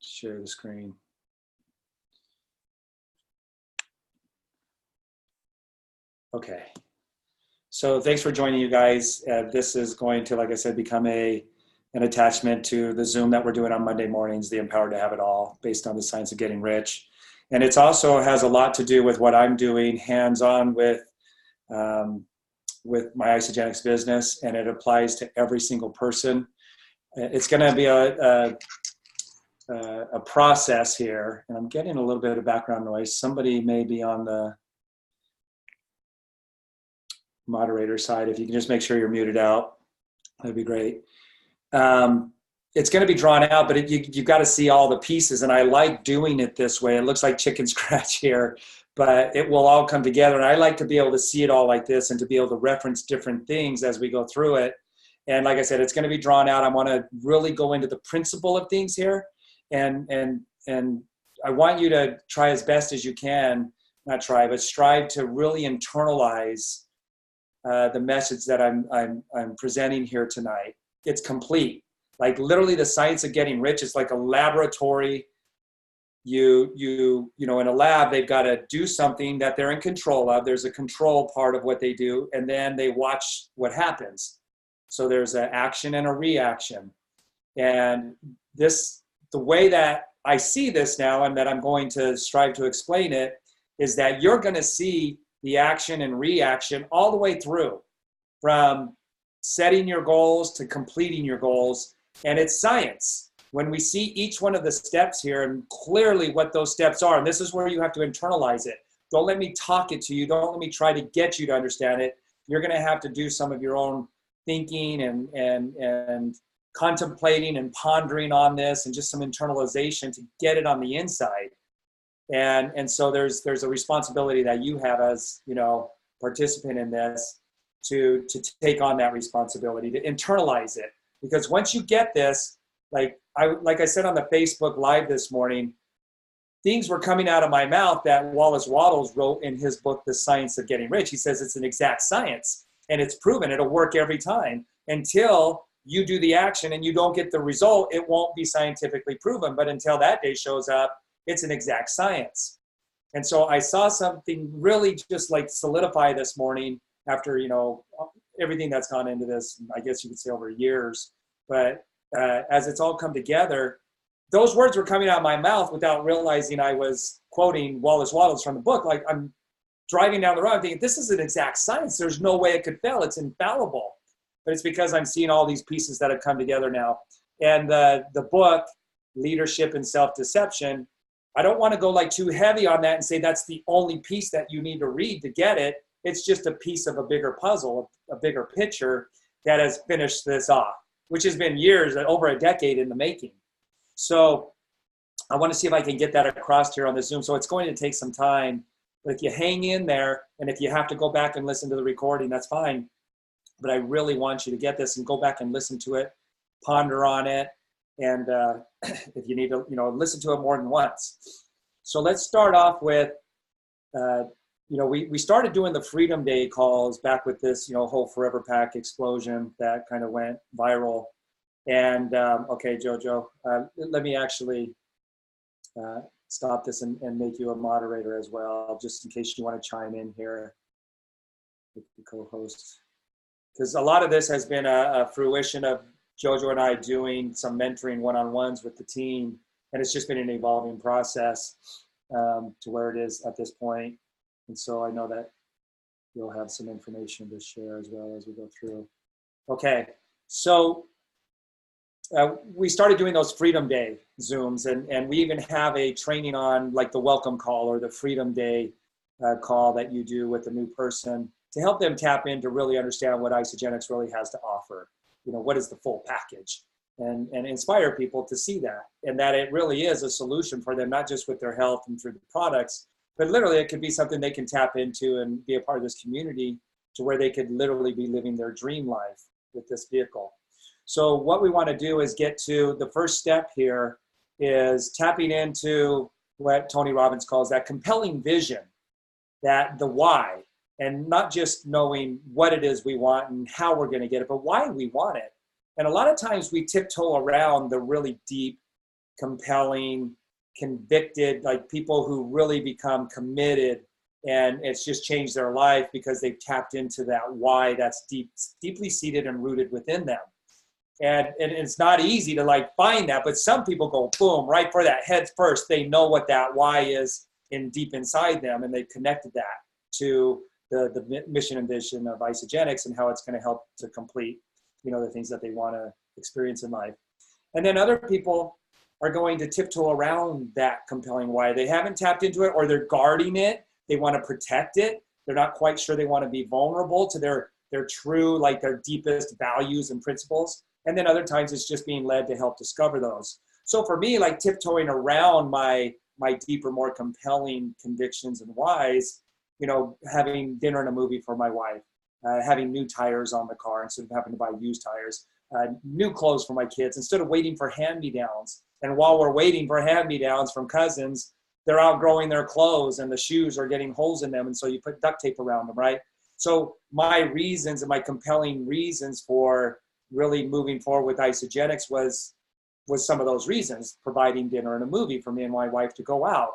share the screen. Okay. So thanks for joining, you guys. This is going to, like I said, become an attachment to the Zoom that we're doing on Monday mornings, the Empowered to Have It All, based on the science of getting rich. And it also has a lot to do with what I'm doing hands-on with my Isagenix business, and it applies to every single person. It's going to be a process here, and I'm getting a little bit of background noise. Somebody may be on the moderator side. If you can just make sure you're muted out, that'd be great. It's going to be drawn out, but you've got to see all the pieces, and I like doing it this way. It looks like chicken scratch here, but it will all come together, and I like to be able to see it all like this and to be able to reference different things as we go through it. And like I said, it's going to be drawn out. I want to really go into the principle of things here, and I want you to try as best as you can, not try, but strive to really internalize the message that I'm presenting here tonight. It's complete. Like literally the science of getting rich is like a laboratory. You know, in a lab, they've got to do something that they're in control of. There's a control part of what they do, and then they watch what happens. So there's an action and a reaction. And the way that I see this now, and that I'm going to strive to explain it, is that you're going to see the action and reaction all the way through, from setting your goals to completing your goals. And it's science. When we see each one of the steps here and clearly what those steps are, and this is where you have to internalize it. Don't let me talk it to you. Don't let me try to get you to understand it. You're going to have to do some of your own thinking and contemplating and pondering on this, and just some internalization to get it on the inside. And so there's a responsibility that you have as, you know, participant in this to take on that responsibility, to internalize it. Because once you get this, like I said on the Facebook Live this morning, things were coming out of my mouth that Wallace Wattles wrote in his book, The Science of Getting Rich. He says it's an exact science, and it's proven. It'll work every time. Until you do the action and you don't get the result, it won't be scientifically proven. But until that day shows up, it's an exact science. And so I saw something really just like solidify this morning after, you know, everything that's gone into this, I guess you could say over years. But as it's all come together, those words were coming out of my mouth without realizing I was quoting Wallace Wattles from the book. Like, I'm driving down the road, I'm thinking, this is an exact science. There's no way it could fail. It's infallible. But it's because I'm seeing all these pieces that have come together now. And the book, Leadership and Self-Deception, I don't want to go like too heavy on that and say that's the only piece that you need to read to get it. It's just a piece of a bigger puzzle, a bigger picture that has finished this off, which has been years, over a decade in the making. So I want to see if I can get that across here on the Zoom. So it's going to take some time, but if you hang in there, and if you have to go back and listen to the recording, that's fine. But I really want you to get this and go back and listen to it, ponder on it, and if you need to, you know, listen to it more than once. So let's start off with, you know, we started doing the Freedom Day calls back with this, you know, whole Forever Pack explosion that kind of went viral. And okay, Jojo, let me actually stop this and make you a moderator as well, just in case you want to chime in here with the co-host. Because a lot of this has been a fruition of Jojo and I doing some mentoring one-on-ones with the team, and it's just been an evolving process to where it is at this point. And so I know that you'll have some information to share as well as we go through. Okay, so we started doing those Freedom Day Zooms, and we even have a training on like the welcome call or the Freedom Day call that you do with a new person to help them tap in to really understand what Isagenix really has to offer. You know, what is the full package, and inspire people to see that, and that it really is a solution for them, not just with their health and through the products, but literally it could be something they can tap into and be a part of this community to where they could literally be living their dream life with this vehicle. So what we want to do is get to the first step here is tapping into what Tony Robbins calls that compelling vision, that the why, and not just knowing what it is we want and how we're going to get it, but why we want it. And a lot of times we tiptoe around the really deep compelling, convicted, like people who really become committed, and it's just changed their life because they've tapped into that why that's deeply seated and rooted within them. And it's not easy to like find that, but some people go boom right for that head first. They know what that why is in deep inside them, and they've connected that to the mission and vision of Isagenix and how it's going to help to complete, you know, the things that they want to experience in life. And then other people are going to tiptoe around that compelling why. They haven't tapped into it, or they're guarding it. They want to protect it. They're not quite sure they want to be vulnerable to their true, like their deepest values and principles. And then other times it's just being led to help discover those. So for me, like tiptoeing around my deeper, more compelling convictions and whys, you know, having dinner and a movie for my wife, having new tires on the car instead of having to buy used tires, new clothes for my kids instead of waiting for hand-me-downs. And while we're waiting for hand-me-downs from cousins, they're outgrowing their clothes and the shoes are getting holes in them. And so you put duct tape around them, right? So my reasons and my compelling reasons for really moving forward with Isagenix was some of those reasons: providing dinner and a movie for me and my wife, to go out,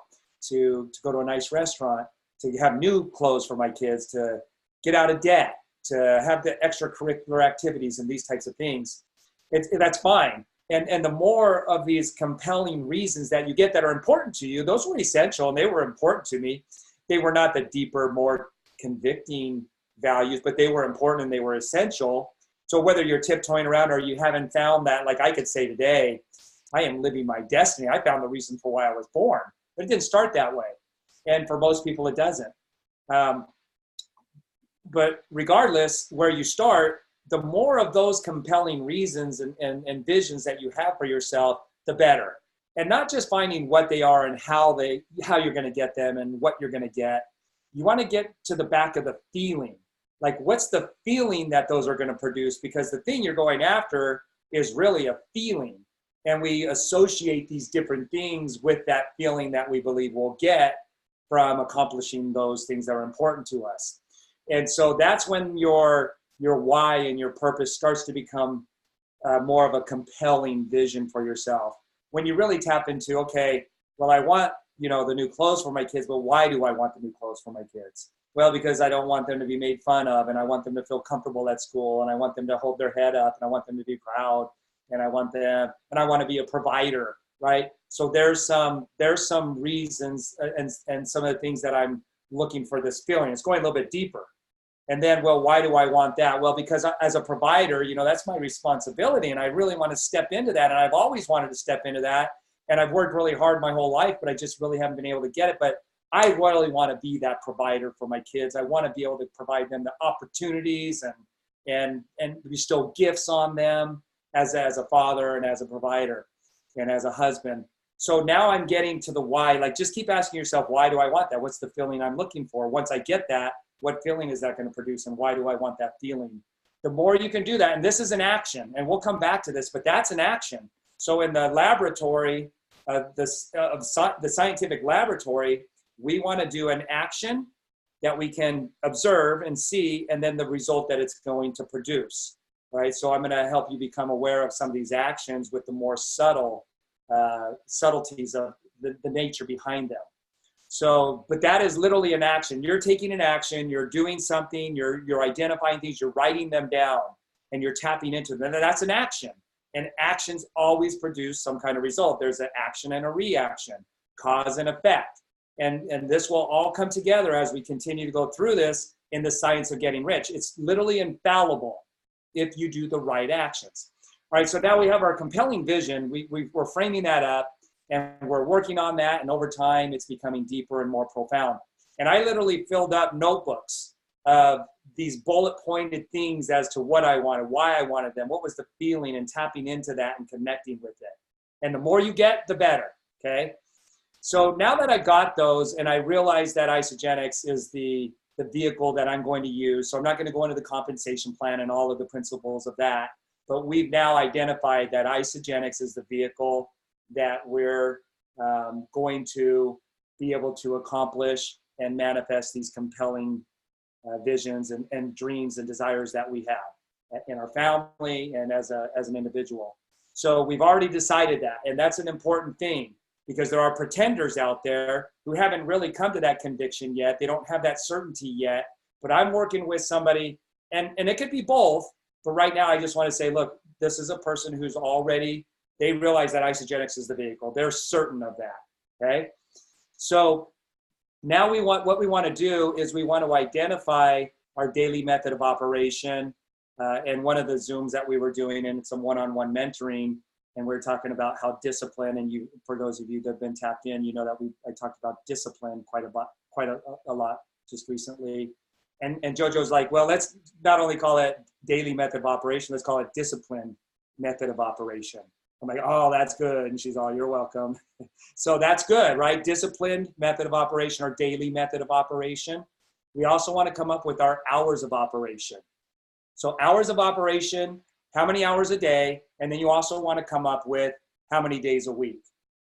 to go to a nice restaurant, to have new clothes for my kids, to get out of debt, to have the extracurricular activities and these types of things. That's fine. And the more of these compelling reasons that you get that are important to you, those were essential and they were important to me. They were not the deeper, more convicting values, but they were important and they were essential. So whether you're tiptoeing around or you haven't found that, like I could say today, I am living my destiny. I found the reason for why I was born, but it didn't start that way. And for most people, it doesn't. But regardless where you start, the more of those compelling reasons and visions that you have for yourself, the better. And not just finding what they are and how you're going to get them and what you're going to get. You want to get to the back of the feeling. Like, what's the feeling that those are going to produce? Because the thing you're going after is really a feeling. And we associate these different things with that feeling that we believe we'll get from accomplishing those things that are important to us. And so that's when your why and your purpose starts to become more of a compelling vision for yourself. When you really tap into, okay, well, I want, you know, the new clothes for my kids, but why do I want the new clothes for my kids? Well, because I don't want them to be made fun of, and I want them to feel comfortable at school, and I want them to hold their head up, and I want them to be proud, and I want to be a provider, right? So there's some reasons and some of the things that I'm looking for this feeling. It's going a little bit deeper. And then, well, why do I want that? Well, because as a provider, you know, that's my responsibility, and I really want to step into that, and I've always wanted to step into that, and I've worked really hard my whole life, but I just really haven't been able to get it. But I really want to be that provider for my kids. I want to be able to provide them the opportunities and bestow gifts on them as a father and as a provider and as a husband. So now I'm getting to the why. Like, just keep asking yourself, why do I want that? What's the feeling I'm looking for? Once I get that, what feeling is that going to produce, and why do I want that feeling? The more you can do that, and this is an action, and we'll come back to this, but that's an action. So in the laboratory, the scientific laboratory, we want to do an action that we can observe and see, and then the result that it's going to produce, right? So I'm going to help you become aware of some of these actions with the more subtle subtleties of the nature behind them. So, but that is literally an action. You're taking an action, you're doing something, you're identifying things, you're writing them down, and you're tapping into them. And that's an action. And actions always produce some kind of result. There's an action and a reaction, cause and effect. And this will all come together as we continue to go through this in the science of getting rich. It's literally infallible if you do the right actions. All right, so now we have our compelling vision. We're framing that up, and we're working on that, and over time, it's becoming deeper and more profound. And I literally filled up notebooks of these bullet-pointed things as to what I wanted, why I wanted them, what was the feeling, and tapping into that and connecting with it. And the more you get, the better, okay? So now that I got those, and I realized that Isagenix is the vehicle that I'm going to use, so I'm not going to go into the compensation plan and all of the principles of that, but we've now identified that Isagenix is the vehicle that we're going to be able to accomplish and manifest these compelling visions and dreams and desires that we have in our family and as an individual. So we've already decided that. And that's an important thing because there are pretenders out there who haven't really come to that conviction yet. They don't have that certainty yet. But I'm working with somebody, and it could be both. But right now, I just want to say, look, this is a person who's already, they realize that Isagenix is the vehicle. They're certain of that, okay? So now what we want to do is we want to identify our daily method of operation. And one of the Zooms that we were doing in some one-on-one mentoring, and we we're talking about how discipline, and you, for those of you that have been tapped in, you know that I talked about discipline quite a lot just recently. And JoJo's like, well, let's not only call it daily method of operation, let's call it discipline method of operation. I'm like, oh, that's good. And she's all, you're welcome. So that's good, right? Disciplined method of operation or daily method of operation. We also want to come up with our hours of operation. So hours of operation, how many hours a day? And then you also want to come up with how many days a week.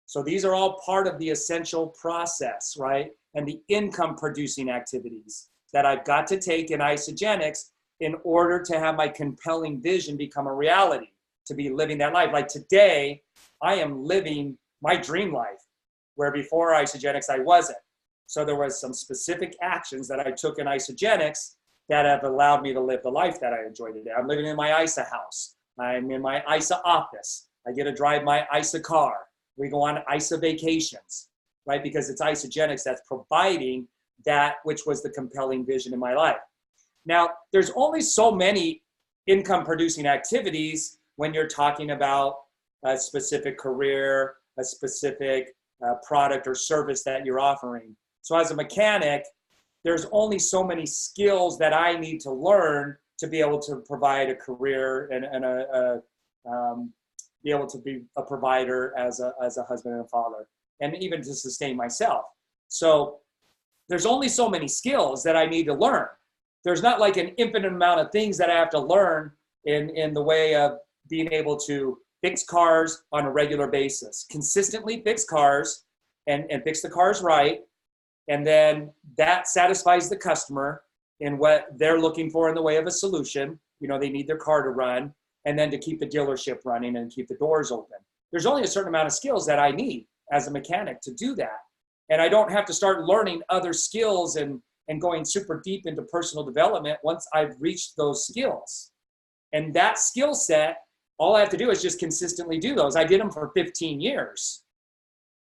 So these are all part of the essential process, right? And the income producing activities that I've got to take in Isagenix in order to have my compelling vision become a reality, to be living that life. Like today, I am living my dream life, where before Isagenix, I wasn't. So there was some specific actions that I took in Isagenix that have allowed me to live the life that I enjoy today. I'm living in my ISA house. I'm in my ISA office. I get to drive my ISA car. We go on ISA vacations, right? Because it's Isagenix that's providing that which was the compelling vision in my life. Now, there's only so many income producing activities when you're talking about a specific career, a specific product or service that you're offering. So as a mechanic, there's only so many skills that I need to learn to be able to provide a career and be able to be a provider as a husband and a father, and even to sustain myself. So there's only so many skills that I need to learn. There's not like an infinite amount of things that I have to learn in the way of being able to fix cars on a regular basis, consistently fix cars and fix the cars right. And then that satisfies the customer in what they're looking for in the way of a solution. You know, they need their car to run, and then to keep the dealership running and keep the doors open. There's only a certain amount of skills that I need as a mechanic to do that. And I don't have to start learning other skills and going super deep into personal development once I've reached those skills. And that skill set, all I have to do is just consistently do those. I did them for 15 years,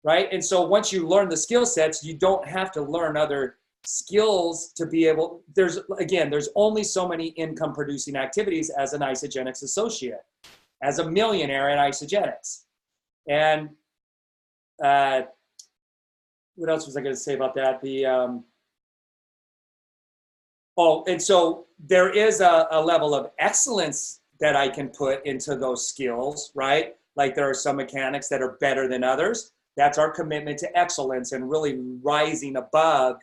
right? And so once you learn the skill sets, you don't have to learn other skills to be able, there's only so many income producing activities as an Isagenix associate, as a millionaire at Isagenix. And what else was I going to say about that? And so there is a level of excellence that I can put into those skills, right? Like there are some mechanics that are better than others. That's our commitment to excellence and really rising above,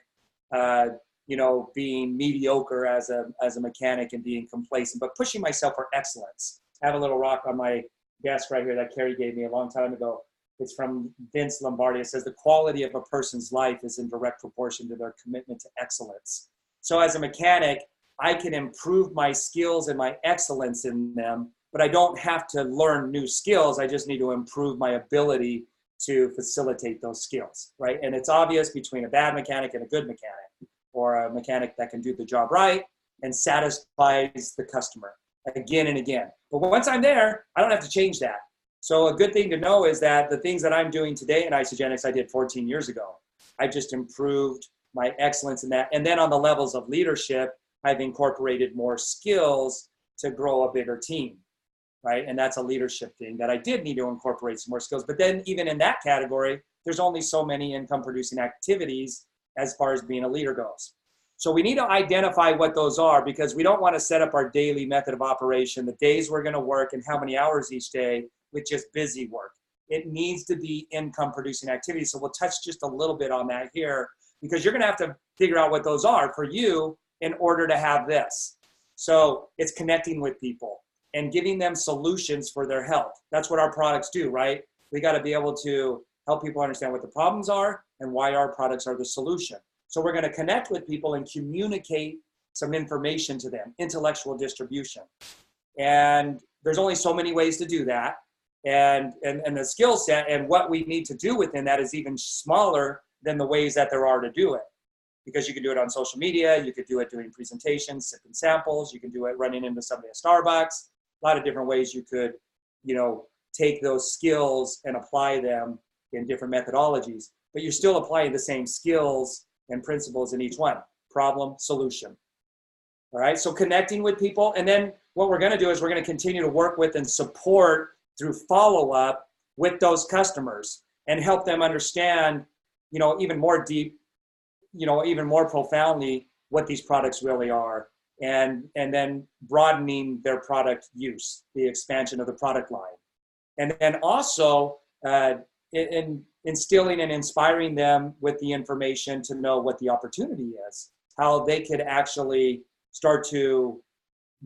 being mediocre as a mechanic and being complacent, but pushing myself for excellence. I have a little rock on my desk right here that Carrie gave me a long time ago. It's from Vince Lombardi. It says, the quality of a person's life is in direct proportion to their commitment to excellence. So as a mechanic, I can improve my skills and my excellence in them, but I don't have to learn new skills. I just need to improve my ability to facilitate those skills, right? And it's obvious between a bad mechanic and a good mechanic, or a mechanic that can do the job right and satisfies the customer again and again. But once I'm there, I don't have to change that. So a good thing to know is that the things that I'm doing today in Isagenix, I did 14 years ago. I've just improved my excellence in that. And then on the levels of leadership, I've incorporated more skills to grow a bigger team, right? And that's a leadership thing that I did need to incorporate some more skills. But then even in that category, there's only so many income producing activities as far as being a leader goes. So we need to identify what those are, because we don't want to set up our daily method of operation, the days we're going to work and how many hours each day with just busy work. It needs to be income producing activities. So we'll touch just a little bit on that here, because you're going to have to figure out what those are for you in order to have this. So it's connecting with people and giving them solutions for their health. That's what our products do, right? We got to be able to help people understand what the problems are and why our products are the solution. So we're going to connect with people and communicate some information to them, intellectual distribution. And there's only so many ways to do that. and the skill set and what we need to do within that is even smaller than the ways that there are to do it. Because you can do it on social media, you could do it doing presentations, sipping samples, you can do it running into somebody at Starbucks, a lot of different ways you could, take those skills and apply them in different methodologies, but you're still applying the same skills and principles in each one. Problem, solution. All right, so connecting with people, and then what we're gonna do is we're gonna continue to work with and support through follow-up with those customers and help them understand, even more deep, even more profoundly what these products really are, and then broadening their product use, the expansion of the product line. And then also instilling and inspiring them with the information to know what the opportunity is, how they could actually start to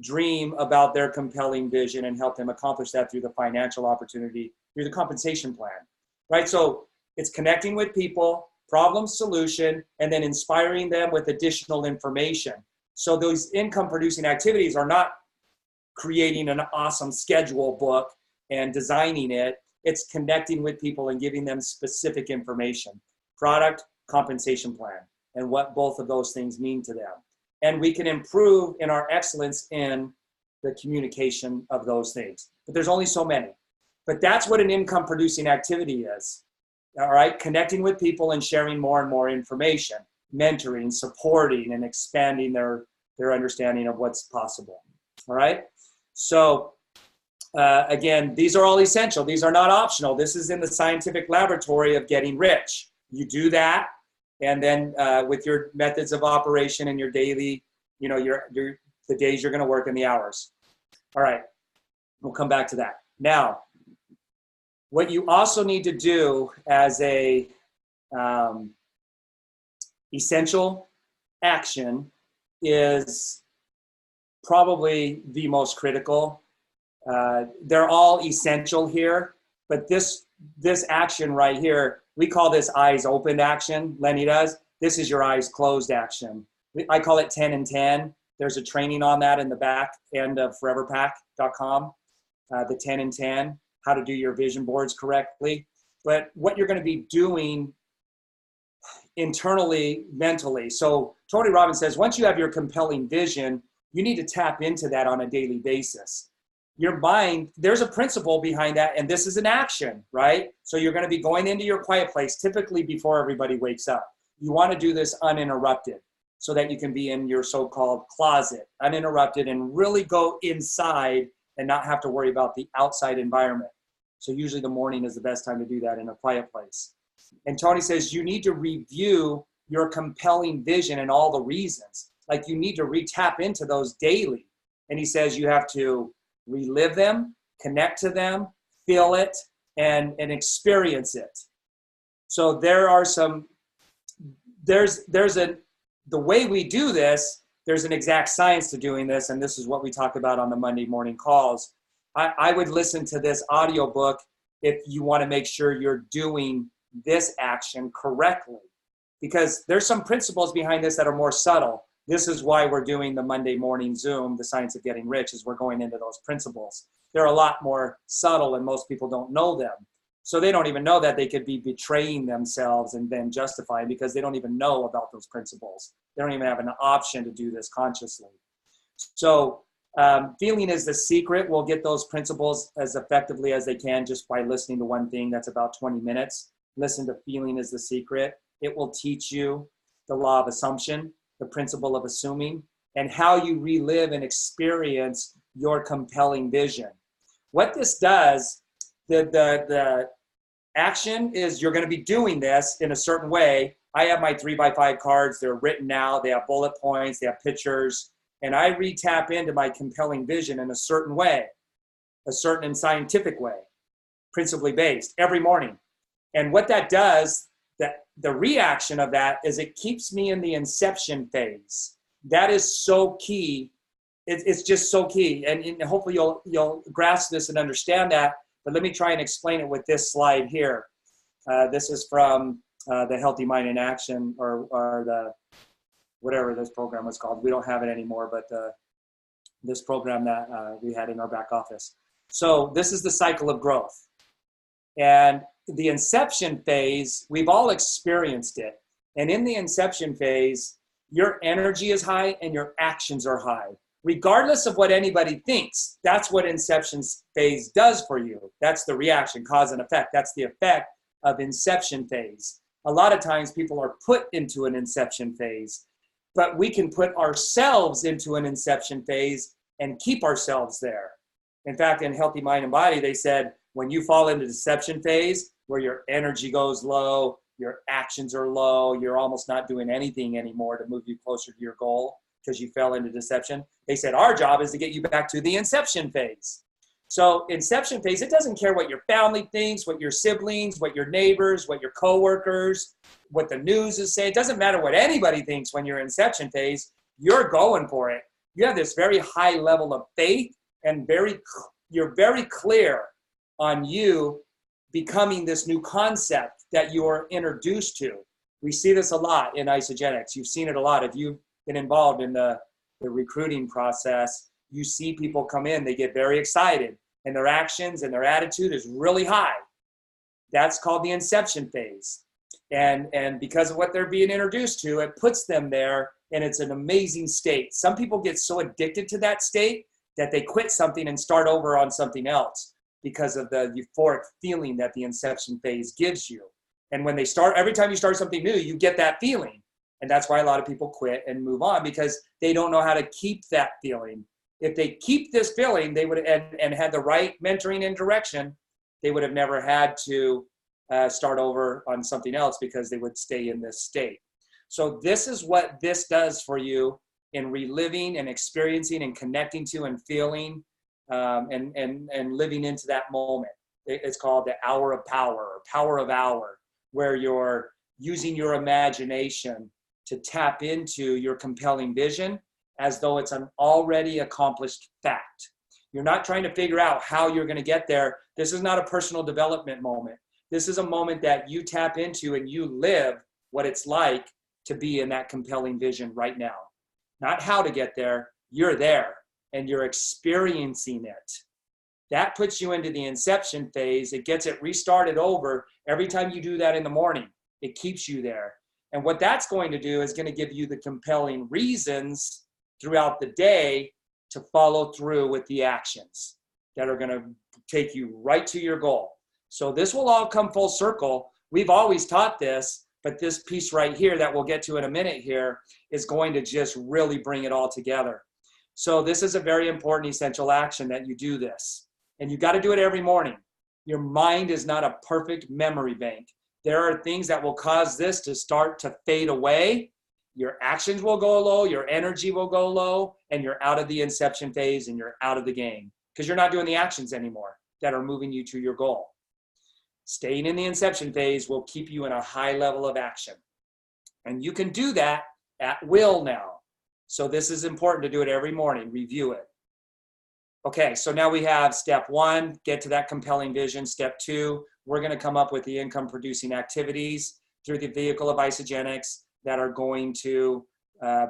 dream about their compelling vision and help them accomplish that through the financial opportunity, through the compensation plan, right? So it's connecting with people, problem, solution, and then inspiring them with additional information. So those income producing activities are not creating an awesome schedule book and designing it. It's connecting with people and giving them specific information, product, compensation plan, and what both of those things mean to them. And we can improve in our excellence in the communication of those things. But there's only so many. But that's what an income producing activity is. All right, connecting with people and sharing more and more information, mentoring, supporting, and expanding their understanding of what's possible. All right, so again, these are all essential. These are not optional. This is in the scientific laboratory of getting rich. You do that, and then with your methods of operation and your daily, the days you're going to work and the hours. All right, we'll come back to that. Now, what you also need to do as a essential action is probably the most critical. They're all essential here, but this action right here, we call this eyes open action. Lenny does. This is your eyes closed action. I call it 10 and 10. There's a training on that in the back end of foreverpack.com, the 10 and 10. How to do your vision boards correctly. But what you're going to be doing internally, mentally. So Tony Robbins says, once you have your compelling vision, you need to tap into that on a daily basis. Your mind, there's a principle behind that, and this is an action, right? So you're going to be going into your quiet place, typically before everybody wakes up. You want to do this uninterrupted so that you can be in your so-called closet, uninterrupted, and really go inside and not have to worry about the outside environment. So usually the morning is the best time to do that in a quiet place. And Tony says you need to review your compelling vision and all the reasons. Like you need to re-tap into those daily. And he says you have to relive them, connect to them, feel it, and experience it. So there are the way we do this, there's an exact science to doing this, and this is what we talk about on the Monday morning calls. I would listen to this audiobook if you want to make sure you're doing this action correctly, because there's some principles behind this that are more subtle. This is why we're doing the Monday morning Zoom, the science of getting rich, is we're going into those principles. They're a lot more subtle and most people don't know them. So they don't even know that they could be betraying themselves and then justifying because they don't even know about those principles. They don't even have an option to do this consciously. So feeling is the secret. We'll get those principles as effectively as they can just by listening to one thing. That's about 20 minutes. Listen to feeling is the secret. It will teach you the law of assumption, the principle of assuming, and how you relive and experience your compelling vision. What this does, the action is you're going to be doing this in a certain way. I have my 3x5 cards. They're written out. They have bullet points. They have pictures. And I re-tap into my compelling vision in a certain way, a certain and scientific way, principally based, every morning. And what that does, the reaction of that is it keeps me in the inception phase. That is so key. It's just so key. And hopefully you'll grasp this and understand that. But let me try and explain it with this slide here. This is from the Healthy Mind in Action, or the whatever this program was called. We don't have it anymore, but this program that we had in our back office. So this is the cycle of growth. And the inception phase, we've all experienced it. And in the inception phase, your energy is high and your actions are high. Regardless of what anybody thinks, that's what inception phase does for you. That's the reaction, cause and effect. That's the effect of inception phase. A lot of times people are put into an inception phase, but we can put ourselves into an inception phase and keep ourselves there. In fact, in Healthy Mind and Body, they said, when you fall into deception phase, where your energy goes low, your actions are low, you're almost not doing anything anymore to move you closer to your goal because you fell into deception. They said, our job is to get you back to the inception phase. So inception phase, it doesn't care what your family thinks, what your siblings, what your neighbors, what your coworkers, what the news is saying. It doesn't matter what anybody thinks when you're in inception phase, you're going for it. You have this very high level of faith and you're very clear on you becoming this new concept that you're introduced to. We see this a lot in Isagenix. You've seen it a lot. If you've been involved in the recruiting process, you see people come in, they get very excited, and their actions and their attitude is really high. That's called the inception phase. And because of what they're being introduced to, it puts them there, and it's an amazing state. Some people get so addicted to that state that they quit something and start over on something else because of the euphoric feeling that the inception phase gives you. And when they start, every time you start something new, you get that feeling. And that's why a lot of people quit and move on, because they don't know how to keep that feeling. If they keep this feeling, they would and had the right mentoring and direction, they would have never had to start over on something else, because they would stay in this state. So this is what this does for you in reliving and experiencing and connecting to and feeling and living into that moment. It's called the hour of power, or power of hour, where you're using your imagination to tap into your compelling vision as though it's an already accomplished fact. You're not trying to figure out how you're going to get there. This is not a personal development moment. This is a moment that you tap into and you live what it's like to be in that compelling vision right now. Not how to get there, you're there and you're experiencing it. That puts you into the inception phase. It gets it restarted over every time you do that in the morning. It keeps you there. And what that's going to do is going to give you the compelling reasons throughout the day to follow through with the actions that are going to take you right to your goal. So this will all come full circle. We've always taught this, but this piece right here that we'll get to in a minute here is going to just really bring it all together. So this is a very important essential action, that you do this. And you got to do it every morning. Your mind is not a perfect memory bank. There are things that will cause this to start to fade away. Your actions will go low, your energy will go low, and you're out of the inception phase and you're out of the game because you're not doing the actions anymore that are moving you to your goal. Staying in the inception phase will keep you in a high level of action. And you can do that at will now. So this is important to do it every morning, review it. Okay, so now we have step 1, get to that compelling vision. Step 2, we're going to come up with the income producing activities through the vehicle of Isagenix that are going to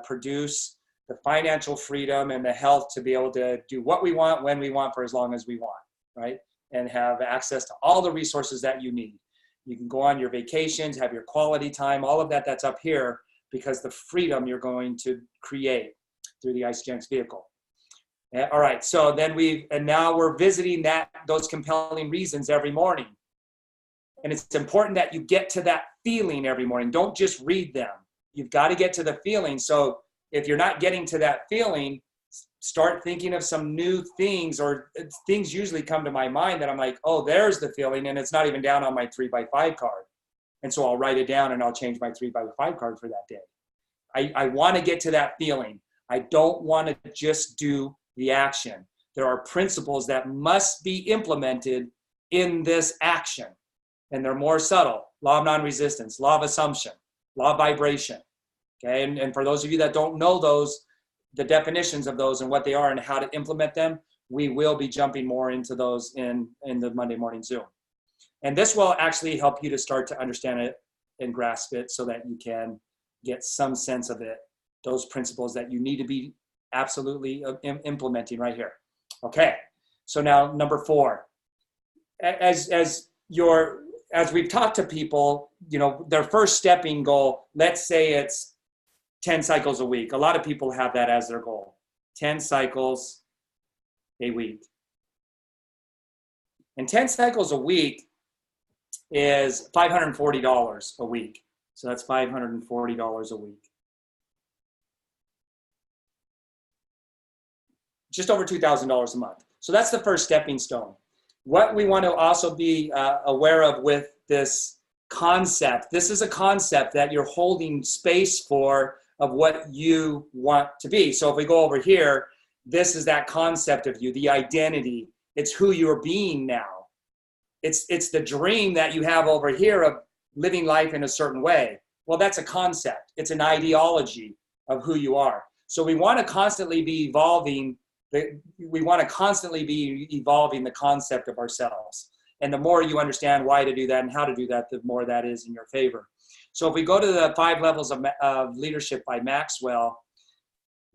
produce the financial freedom and the health to be able to do what we want, when we want, for as long as we want, right? And have access to all the resources that you need. You can go on your vacations, have your quality time, all of that that's up here, because the freedom you're going to create through the Isagenix vehicle. All right, so then now we're visiting those compelling reasons every morning. And it's important that you get to that feeling every morning. Don't just read them. You've got to get to the feeling. So if you're not getting to that feeling, start thinking of some new things, or things usually come to my mind that I'm like, oh, there's the feeling, and it's not even down on my 3x5 card. And so I'll write it down and I'll change my 3x5 card for that day. I want to get to that feeling. I don't want to just do the action. There are principles that must be implemented in this action, and they're more subtle. Law of non-resistance, law of assumption, law of vibration. Okay, and for those of you that don't know those, the definitions of those and what they are and how to implement them, we will be jumping more into those in the Monday morning Zoom. And this will actually help you to start to understand it and grasp it so that you can get some sense of it, those principles that you need to be absolutely implementing right here. Okay, so now number 4. As as we've talked to people, their first stepping goal, let's say it's 10 cycles a week. A lot of people have that as their goal, 10 cycles a week. And 10 cycles a week is $540 a week. So that's $540 a week. Just over $2,000 a month. So that's the first stepping stone. What we want to also be aware of with this concept, this is a concept that you're holding space for of what you want to be. So if we go over here, this is that concept of you, the identity. It's who you're being now. It's the dream that you have over here of living life in a certain way. Well, that's a concept. It's an ideology of who you are. So we want to constantly be evolving. We want to constantly be evolving the concept of ourselves. And the more you understand why to do that and how to do that, the more that is in your favor. So if we go to the 5 levels of leadership by Maxwell,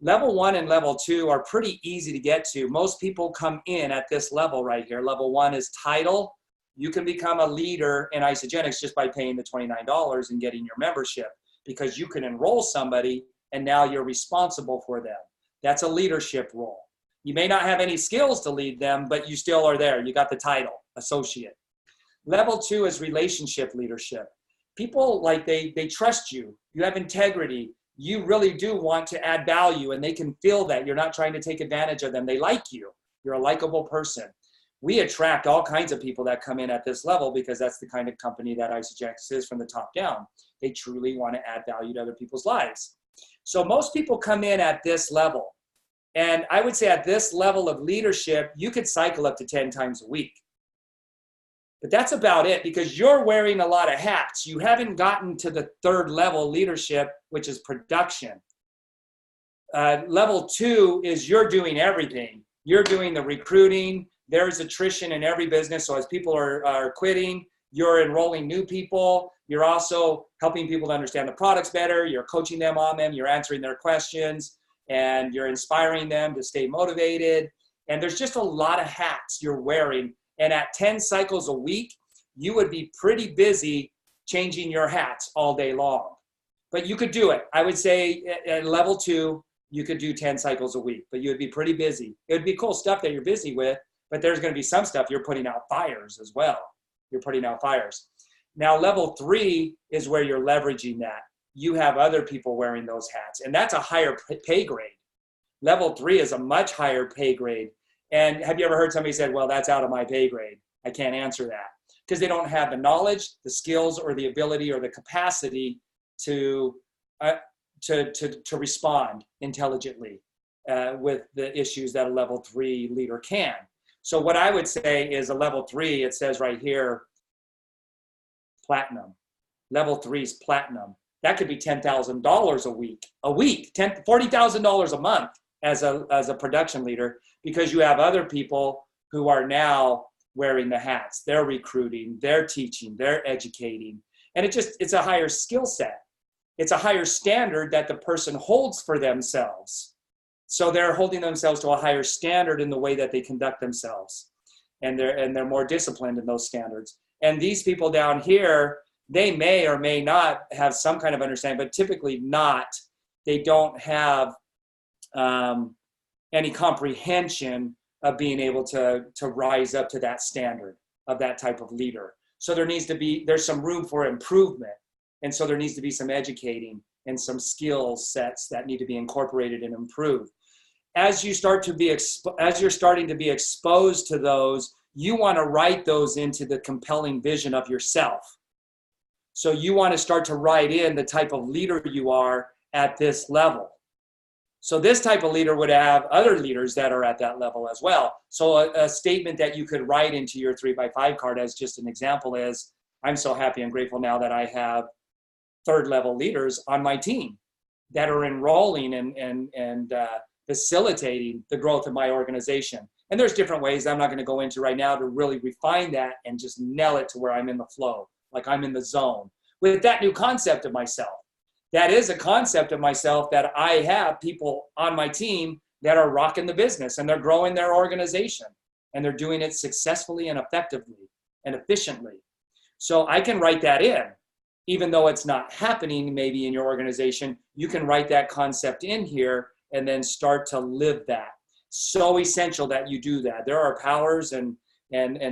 level 1 and level 2 are pretty easy to get to. Most people come in at this level right here. Level 1 is title. You can become a leader in Isogenics just by paying the $29 and getting your membership, because you can enroll somebody and now you're responsible for them. That's a leadership role. You may not have any skills to lead them, but you still are there. You got the title, associate. Level 2 is relationship leadership. People, like, they trust you. You have integrity. You really do want to add value, and they can feel that. You're not trying to take advantage of them. They like you. You're a likable person. We attract all kinds of people that come in at this level because that's the kind of company that Isogenics is from the top down. They truly want to add value to other people's lives. So most people come in at this level. And I would say at this level of leadership, you could cycle up to 10 times a week. But that's about it, because you're wearing a lot of hats. You haven't gotten to the 3rd level leadership, which is production. Level 2 is you're doing everything. You're doing the recruiting. There's attrition in every business. So as people are quitting, you're enrolling new people. You're also helping people to understand the products better. You're coaching them on them. You're answering their questions. And you're inspiring them to stay motivated. And there's just a lot of hats you're wearing. And at 10 cycles a week, you would be pretty busy changing your hats all day long. But you could do it. I would say at level 2, you could do 10 cycles a week, but you would be pretty busy. It would be cool stuff that you're busy with, but there's going to be some stuff you're putting out fires as well. You're putting out fires. Now, level 3 is where you're leveraging that. You have other people wearing those hats, and that's a higher pay grade. Level 3 is a much higher pay grade. And have you ever heard somebody say, well, that's out of my pay grade? I can't answer that, because they don't have the knowledge, the skills, or the ability or the capacity to respond intelligently with the issues that a level 3 leader can. So what I would say is a level 3, it says right here, platinum. Level 3 is platinum. That could be $10,000 a week, $40,000 a month as a production leader, because you have other people who are now wearing the hats. They're recruiting, they're teaching, they're educating. And it's a higher skill set. It's a higher standard that the person holds for themselves. So they're holding themselves to a higher standard in the way that they conduct themselves. And they're more disciplined in those standards. And these people down here, they may or may not have some kind of understanding, but typically not. They don't have any comprehension of being able to rise up to that standard of that type of leader. So there's some room for improvement. And so there needs to be some educating and some skill sets that need to be incorporated and improved. As you're starting to be exposed to those, you want to write those into the compelling vision of yourself. So you want to start to write in the type of leader you are at this level. So this type of leader would have other leaders that are at that level as well. So a statement that you could write into your 3x5 card as just an example is, I'm so happy and grateful now that I have 3rd level leaders on my team that are enrolling and facilitating the growth of my organization. And there's different ways I'm not going to go into right now to really refine that and just nail it to where I'm in the flow, like I'm in the zone with that new concept of myself. That is a concept of myself that I have people on my team that are rocking the business and they're growing their organization and they're doing it successfully and effectively. and efficiently. So I can write that in. Even though it's not happening maybe in your organization, you can write that concept in here and then start to live that. So essential that you do that. There are powers and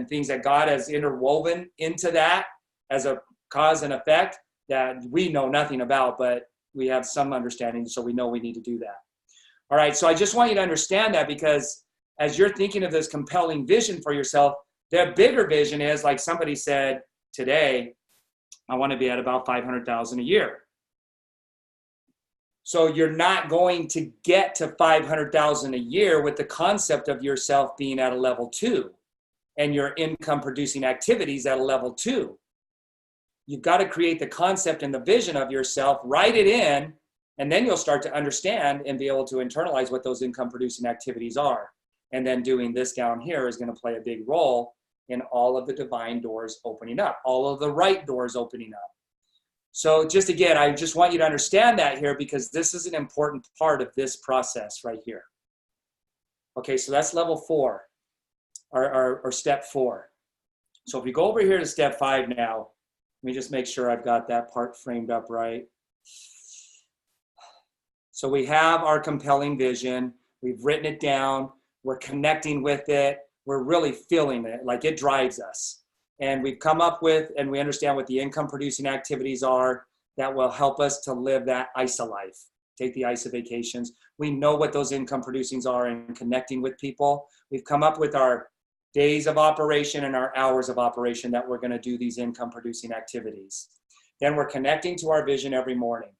things that God has interwoven into that as a cause and effect that we know nothing about, but we have some understanding, so we know we need to do that. All right, so I just want you to understand that, because as you're thinking of this compelling vision for yourself, the bigger vision is, like somebody said today, I want to be at about 500,000 a year. So you're not going to get to 500,000 a year with the concept of yourself being at a level 2 and your income producing activities at a level 2. You've got to create the concept and the vision of yourself, write it in, and then you'll start to understand and be able to internalize what those income producing activities are. And then doing this down here is going to play a big role in all of the divine doors opening up, all of the right doors opening up. So just again, I just want you to understand that here, because this is an important part of this process right here. Okay, so that's level 4, or step 4. So if we go over here to step 5 now, let me just make sure I've got that part framed up right. So we have our compelling vision. We've written it down. We're connecting with it. We're really feeling it, like it drives us. And we've come up with, and we understand what the income producing activities are that will help us to live that ISA life, take the ISA vacations. We know what those income producings are and connecting with people. We've come up with our days of operation and our hours of operation that we're going to do these income producing activities. Then we're connecting to our vision every morning,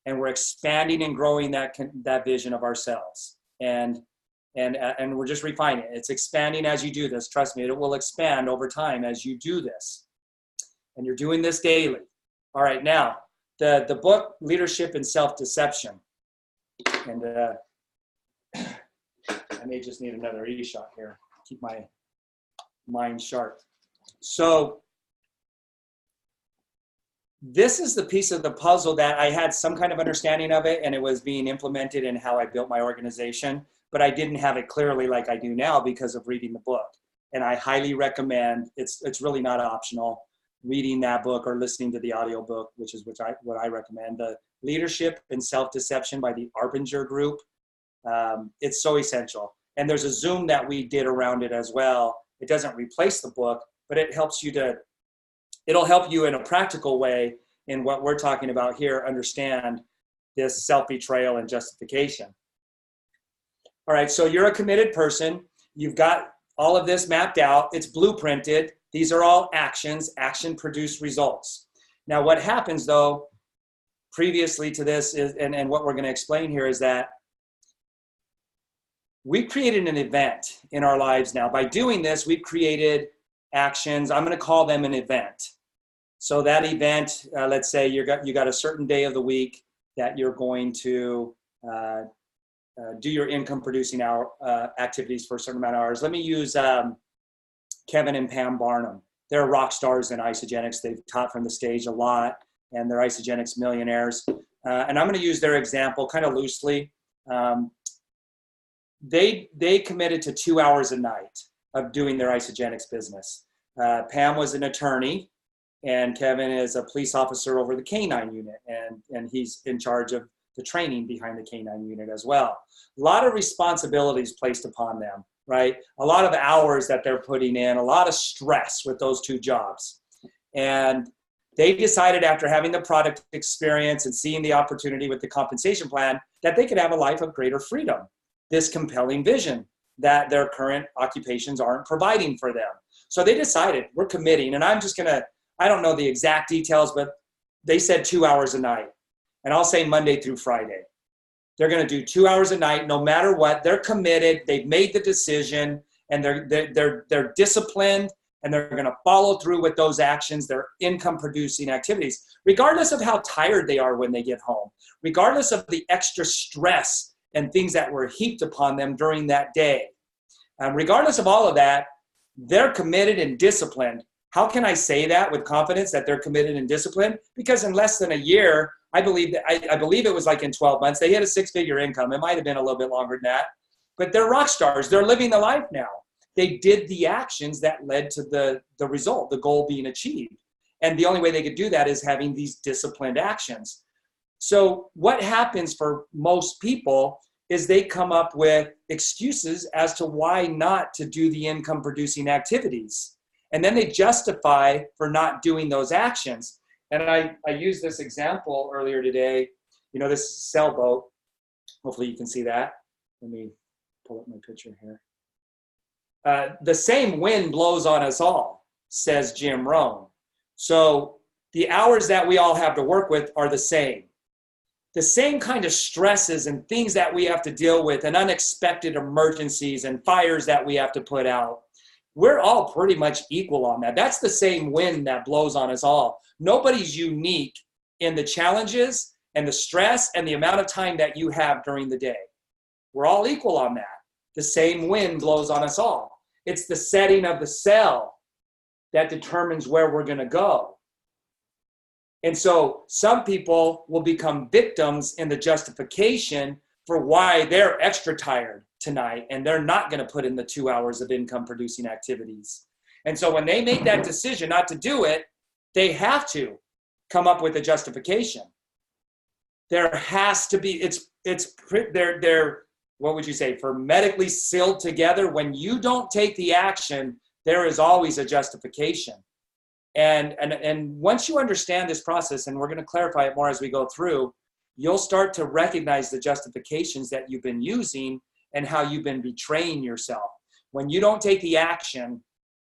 and we're expanding and growing that vision of ourselves. And we're just refining it. It's expanding as you do this. Trust me, it will expand over time as you do this. And you're doing this daily. All right, now, the book, Leadership and Self-Deception. And I may just need another e-shot here. Keep my mind sharp. So this is the piece of the puzzle that I had some kind of understanding of it, and it was being implemented in how I built my organization. But I didn't have it clearly like I do now because of reading the book. And I highly recommend, it's really not optional, reading that book or listening to the audio book, which is what I recommend. The Leadership and Self-Deception by the Arbinger Group. It's so essential. And there's a Zoom that we did around it as well. It doesn't replace the book, but it helps you it'll help you in a practical way in what we're talking about here, understand this self-betrayal and justification. All right, so you're a committed person. You've got all of this mapped out. It's blueprinted. These are all actions. Action produce results. Now, what happens, though, previously to this, is, and what we're going to explain here, is that we've created an event in our lives now. By doing this, we've created actions. I'm going to call them an event. So that event, let's say you got a certain day of the week that you're going to do your income producing activities for a certain amount of hours. Let me use Kevin and Pam Barnum. They're rock stars in Isogenics. They've taught from the stage a lot, and they're Isogenics millionaires. And I'm going to use their example kind of loosely. They committed to 2 hours a night of doing their Isogenics business. Pam was an attorney, and Kevin is a police officer over the K-9 unit, and he's in charge of the training behind the K-9 unit as well. A lot of responsibilities placed upon them, right? A lot of hours that they're putting in, a lot of stress with those 2 jobs. And they decided, after having the product experience and seeing the opportunity with the compensation plan, that they could have a life of greater freedom, this compelling vision that their current occupations aren't providing for them. So they decided, we're committing, and I'm just gonna, I don't know the exact details, but they said 2 hours a night. And I'll say Monday through Friday. They're going to do 2 hours a night, no matter what. They're committed. They've made the decision, and they're disciplined, and they're going to follow through with those actions, their income-producing activities, regardless of how tired they are when they get home, regardless of the extra stress and things that were heaped upon them during that day. Regardless of all of that, they're committed and disciplined. How can I say that with confidence that they're committed and disciplined? Because in less than a year, I believe it was like in 12 months, they hit a 6-figure income. It might have been a little bit longer than that, but they're rock stars. They're living the life now. They did the actions that led to the result, the goal being achieved. And the only way they could do that is having these disciplined actions. So what happens for most people is they come up with excuses as to why not to do the income producing activities. And then they justify for not doing those actions. And I used this example earlier today. You know, this is a sailboat. Hopefully you can see that. Let me pull up my picture here. The same wind blows on us all, says Jim Rohn. So the hours that we all have to work with are the same. The same kind of stresses and things that we have to deal with and unexpected emergencies and fires that we have to put out. We're all pretty much equal on that. That's the same wind that blows on us all. Nobody's unique in the challenges and the stress and the amount of time that you have during the day. We're all equal on that. The same wind blows on us all. It's the setting of the sail that determines where we're going to go. And so some people will become victims in the justification for why they're extra tired tonight and they're not going to put in the 2 hours of income producing activities. And so when they make that decision not to do it, they have to come up with a justification. There has to be, they're what would you say, hermetically sealed together. When you don't take the action, there is always a justification. And once you understand this process, and we're going to clarify it more as we go through, you'll start to recognize the justifications that you've been using and how you've been betraying yourself. When you don't take the action,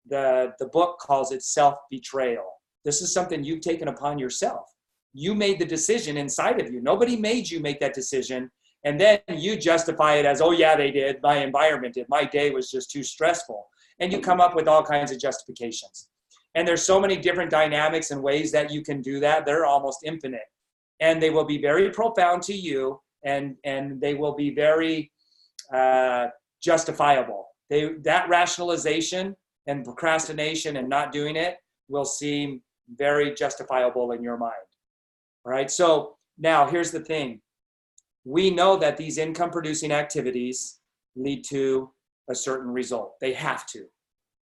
the book calls it self-betrayal. This is something you've taken upon yourself. You made the decision inside of you. Nobody made you make that decision. And then you justify it as, oh yeah, they did. My environment did. My day was just too stressful. And you come up with all kinds of justifications. And there's so many different dynamics and ways that you can do that. They're almost infinite. And they will be very profound to you, and they will be very justifiable. That rationalization and procrastination and not doing it will seem very justifiable in your mind. All right, so now here's the thing. We know that these income producing activities lead to a certain result. They have to.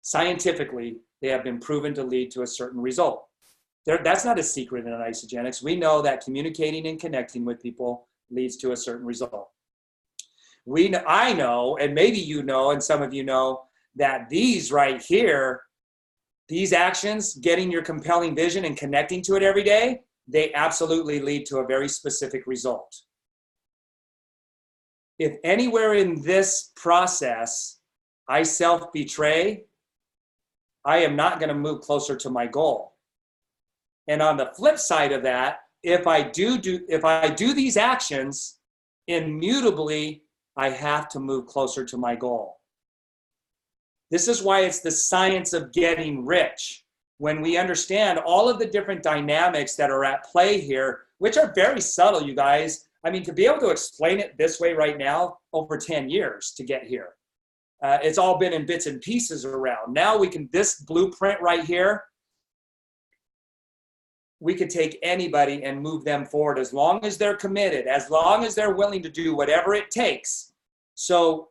Scientifically, they have been proven to lead to a certain result. That's not a secret in isogenics. We know that communicating and connecting with people leads to a certain result. I know, and maybe you know, and some of you know, that these right here, these actions, getting your compelling vision and connecting to it every day, they absolutely lead to a very specific result. If anywhere in this process I self-betray, I am not going to move closer to my goal. And on the flip side of that, if I do these actions, immutably, I have to move closer to my goal. This is why it's the science of getting rich. When we understand all of the different dynamics that are at play here, which are very subtle, you guys. I mean, to be able to explain it this way right now, over 10 years to get here. It's all been in bits and pieces around. Now we can, this blueprint right here, we could take anybody and move them forward as long as they're committed, as long as they're willing to do whatever it takes. So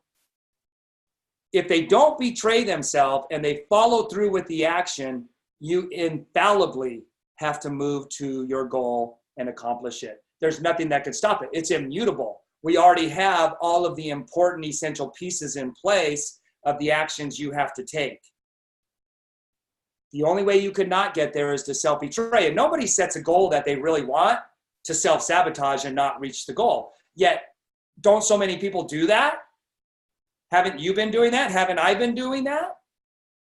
if they don't betray themselves and they follow through with the action, you infallibly have to move to your goal and accomplish it. There's nothing that could stop it. It's immutable. We already have all of the important essential pieces in place of the actions you have to take. The only way you could not get there is to self-betray. And nobody sets a goal that they really want to self-sabotage and not reach the goal. Yet, don't so many people do that? Haven't you been doing that? Haven't I been doing that?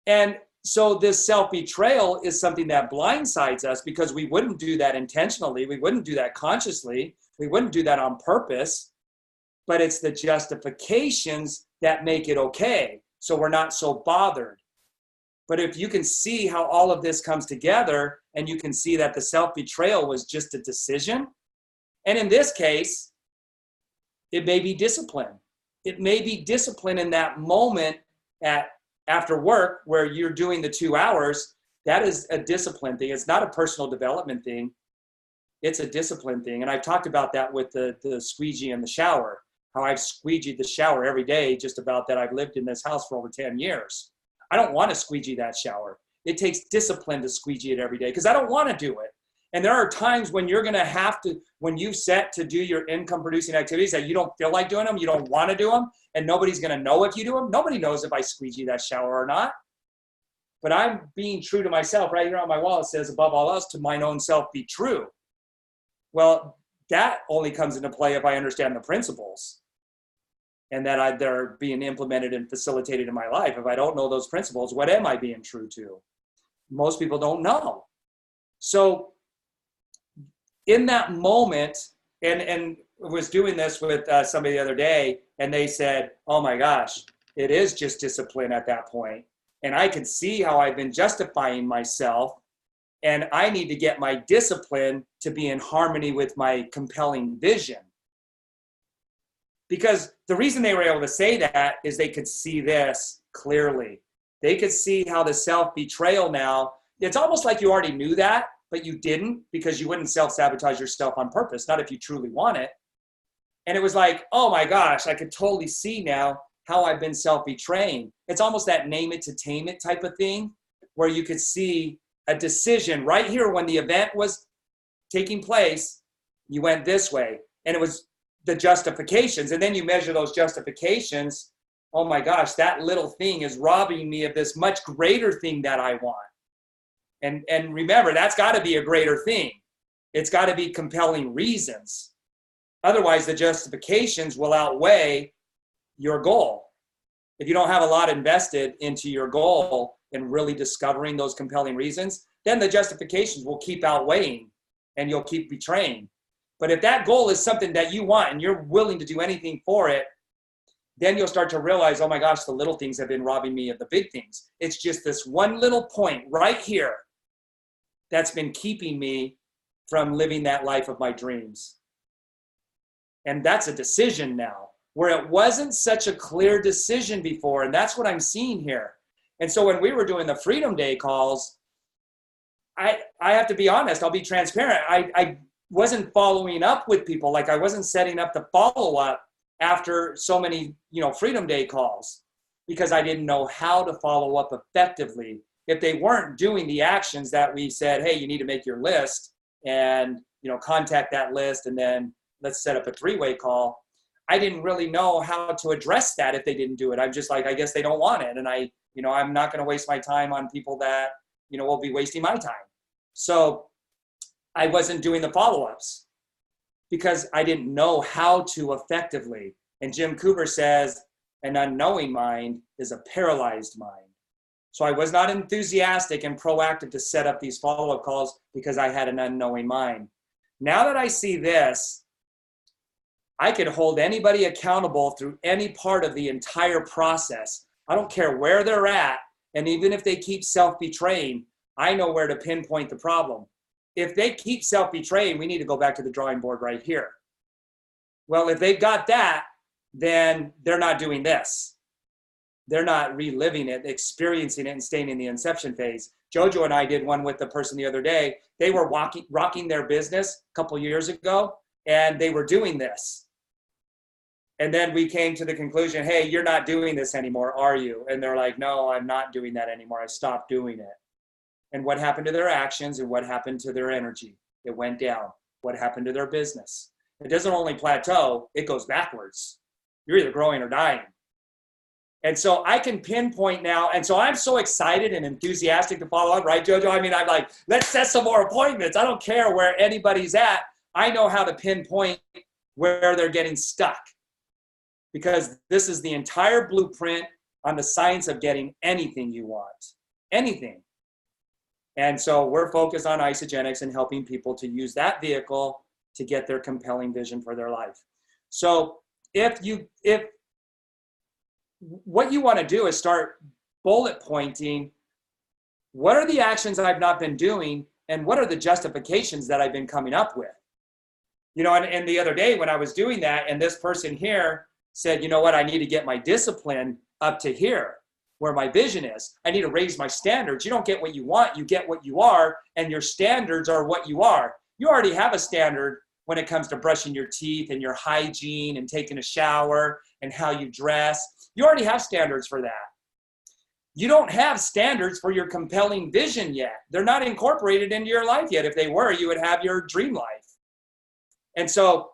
And so this self-betrayal is something that blindsides us because we wouldn't do that intentionally. We wouldn't do that consciously. We wouldn't do that on purpose. But it's the justifications that make it okay. So we're not so bothered. But if you can see how all of this comes together and you can see that the self-betrayal was just a decision, and in this case, it may be discipline. It may be discipline in that moment after work where you're doing the 2 hours. That is a discipline thing. It's not a personal development thing. It's a discipline thing. And I've talked about that with the squeegee in the shower, how I've squeegeed the shower every day, just about that I've lived in this house for over 10 years. I don't want to squeegee that shower. It takes discipline to squeegee it every day because I don't want to do it. And there are times when you're going to have to, when you set to do your income producing activities that you don't feel like doing them, you don't want to do them, and nobody's going to know if you do them. Nobody knows if I squeegee that shower or not. But I'm being true to myself. Right here on my wall, it says, above all else, to mine own self be true. Well, that only comes into play if I understand the principles and that they're being implemented and facilitated in my life. If I don't know those principles, what am I being true to? Most people don't know. So in that moment, and was doing this with somebody the other day, and they said, oh my gosh, it is just discipline at that point. And I can see how I've been justifying myself, and I need to get my discipline to be in harmony with my compelling vision. Because the reason they were able to say that is they could see this clearly. They could see how the self-betrayal now, it's almost like you already knew that, but you didn't, because you wouldn't self-sabotage yourself on purpose, not if you truly want it. And it was like, oh my gosh, I could totally see now how I've been self-betraying. It's almost that name it to tame it type of thing, where you could see a decision right here when the event was taking place, you went this way, and it was the justifications. And then you measure those justifications. Oh my gosh, that little thing is robbing me of this much greater thing that I want. And remember, that's got to be a greater thing. It's got to be compelling reasons. Otherwise, the justifications will outweigh your goal. If you don't have a lot invested into your goal and really discovering those compelling reasons, then the justifications will keep outweighing and you'll keep betraying. But if that goal is something that you want and you're willing to do anything for it, then you'll start to realize, oh my gosh, the little things have been robbing me of the big things. It's just this one little point right here that's been keeping me from living that life of my dreams. And that's a decision now, where it wasn't such a clear decision before. And that's what I'm seeing here. And so when we were doing the Freedom Day calls, I have to be honest, I'll be transparent. I wasn't following up with people. Like, I wasn't setting up the follow-up after so many, Freedom Day calls, because I didn't know how to follow up effectively. If they weren't doing the actions that we said, hey, you need to make your list and, contact that list, and then let's set up a 3-way call. I didn't really know how to address that if they didn't do it. I'm just like, I guess they don't want it. And I'm not going to waste my time on people that, will be wasting my time. So I wasn't doing the follow-ups because I didn't know how to effectively. And Jim Cooper says, an unknowing mind is a paralyzed mind. So I was not enthusiastic and proactive to set up these follow-up calls because I had an unknowing mind. Now that I see this, I could hold anybody accountable through any part of the entire process. I don't care where they're at. And even if they keep self-betraying, I know where to pinpoint the problem. If they keep self-betraying, we need to go back to the drawing board right here. Well, if they've got that, then they're not doing this. They're not reliving it, experiencing it, and staying in the inception phase. Jojo and I did one with the person the other day. They were rocking their business a couple years ago, and they were doing this. And then we came to the conclusion, hey, you're not doing this anymore, are you? And they're like, no, I'm not doing that anymore. I stopped doing it. And what happened to their actions and what happened to their energy? It went down. What happened to their business? It doesn't only plateau, it goes backwards. You're either growing or dying. And so I can pinpoint now. And so I'm so excited and enthusiastic to follow up, right, Jojo? I mean, I'm like, let's set some more appointments. I don't care where anybody's at. I know how to pinpoint where they're getting stuck, because this is the entire blueprint on the science of getting anything you want, anything. And so we're focused on isogenics and helping people to use that vehicle to get their compelling vision for their life. So if what you want to do is start bullet pointing, what are the actions I've not been doing, and what are the justifications that I've been coming up with? And the other day when I was doing that, and this person here said, you know what, I need to get my discipline up to here, where my vision is. I need to raise my standards. You don't get what you want, you get what you are, and your standards are what you are. You already have a standard when it comes to brushing your teeth and your hygiene and taking a shower and how you dress. You already have standards for that. You don't have standards for your compelling vision yet. They're not incorporated into your life yet. If they were, you would have your dream life. And so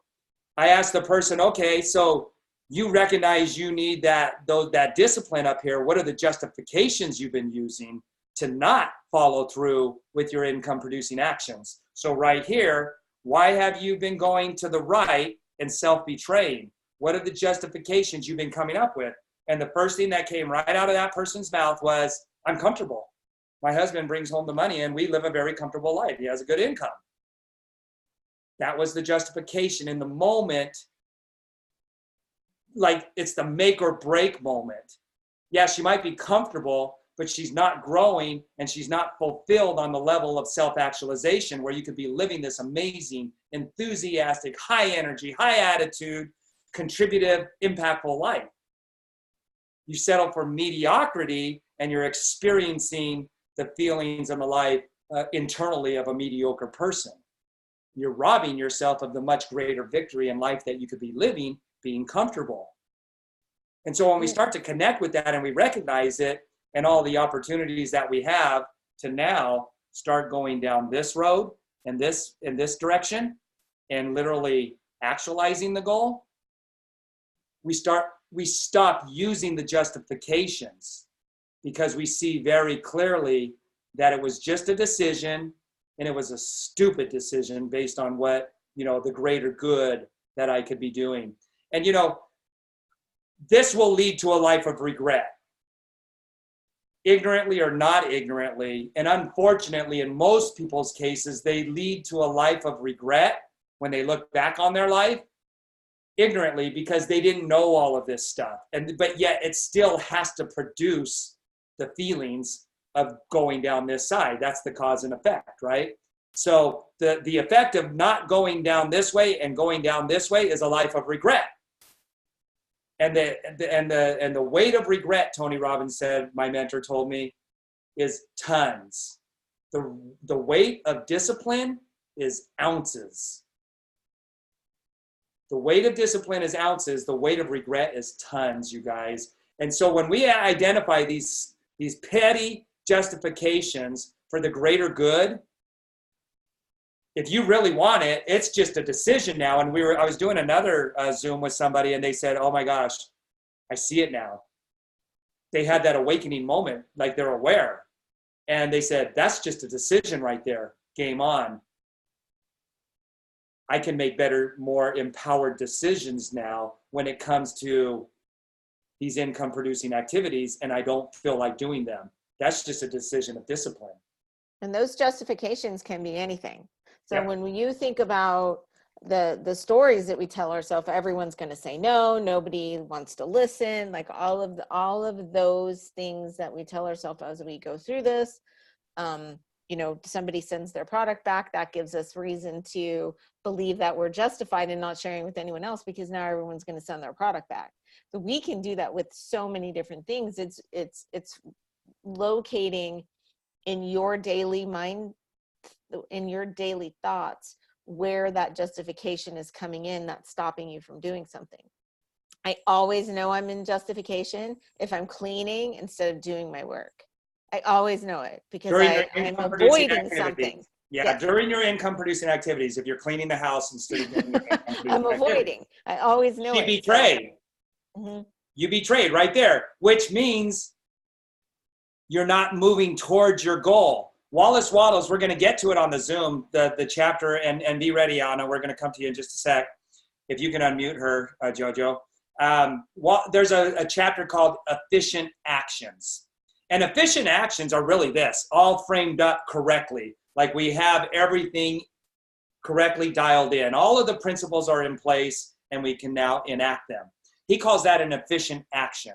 I asked the person, okay, so you recognize you need that discipline up here. What are the justifications you've been using to not follow through with your income producing actions? So right here, why have you been going to the right and self-betraying? What are the justifications you've been coming up with? And the first thing that came right out of that person's mouth was, I'm comfortable. My husband brings home the money and we live a very comfortable life. He has a good income. That was the justification in the moment. Like, it's the make or break moment. Yeah, she might be comfortable, but she's not growing and she's not fulfilled on the level of self-actualization where you could be living this amazing, enthusiastic, high energy, high attitude, contributive, impactful life. You settle for mediocrity and you're experiencing the feelings and the life internally of a mediocre person. You're robbing yourself of the much greater victory in life that you could be living, being comfortable. And so when we start to connect with that and we recognize it and all the opportunities that we have to now start going down this road and this in this direction and literally actualizing the goal, we stop using the justifications because we see very clearly that it was just a decision and it was a stupid decision based on what, the greater good that I could be doing. And, this will lead to a life of regret, ignorantly or not ignorantly. And unfortunately, in most people's cases, they lead to a life of regret when they look back on their life, ignorantly, because they didn't know all of this stuff. But yet it still has to produce the feelings of going down this side. That's the cause and effect, right? So the effect of not going down this way and going down this way is a life of regret. And the weight of regret, Tony Robbins said, my mentor told me, is tons. The weight of discipline is ounces. The weight of discipline is ounces. The weight of regret is tons, you guys. And so when we identify these petty justifications for the greater good, if you really want it, it's just a decision now. And I was doing another Zoom with somebody and they said, oh my gosh, I see it now. They had that awakening moment, like they're aware. And they said, that's just a decision right there. Game on. I can make better, more empowered decisions now when it comes to these income producing activities and I don't feel like doing them. That's just a decision of discipline. And those justifications can be anything. So when you think about the stories that we tell ourselves, everyone's going to say no, nobody wants to listen, like all of those things that we tell ourselves as we go through this, somebody sends their product back, that gives us reason to believe that we're justified in not sharing with anyone else because now everyone's going to send their product back. So we can do that with so many different things. It's locating in your daily mind, in your daily thoughts, where that justification is coming in that's stopping you from doing something. I always know I'm in justification if I'm cleaning instead of doing my work. I always know it because I'm avoiding something. Yeah, during your income producing activities, if you're cleaning the house instead of doing your income producing I'm avoiding. I always know it. Betrayed. Mm-hmm. You betrayed right there, which means you're not moving towards your goal. Wallace Waddles, we're going to get to it on the Zoom, the chapter, and be ready, Anna. We're going to come to you in just a sec. If you can unmute her, Jojo. There's a chapter called Efficient Actions. And efficient actions are really this, all framed up correctly. Like we have everything correctly dialed in. All of the principles are in place, and we can now enact them. He calls that an efficient action.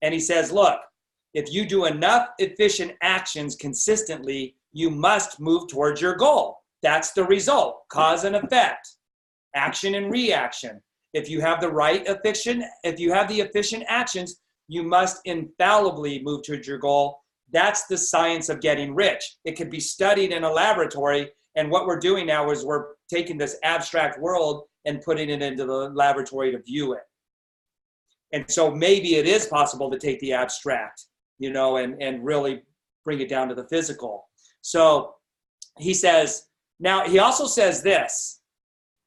And he says, look, if you do enough efficient actions consistently, you must move towards your goal. That's the result, cause and effect, action and reaction. If you have the efficient actions, you must infallibly move towards your goal. That's the science of getting rich. It could be studied in a laboratory And what we're doing now is we're taking this abstract world and putting it into the laboratory to view it. And so maybe it is possible to take the abstract, and really bring it down to the physical. So he says, now he also says this: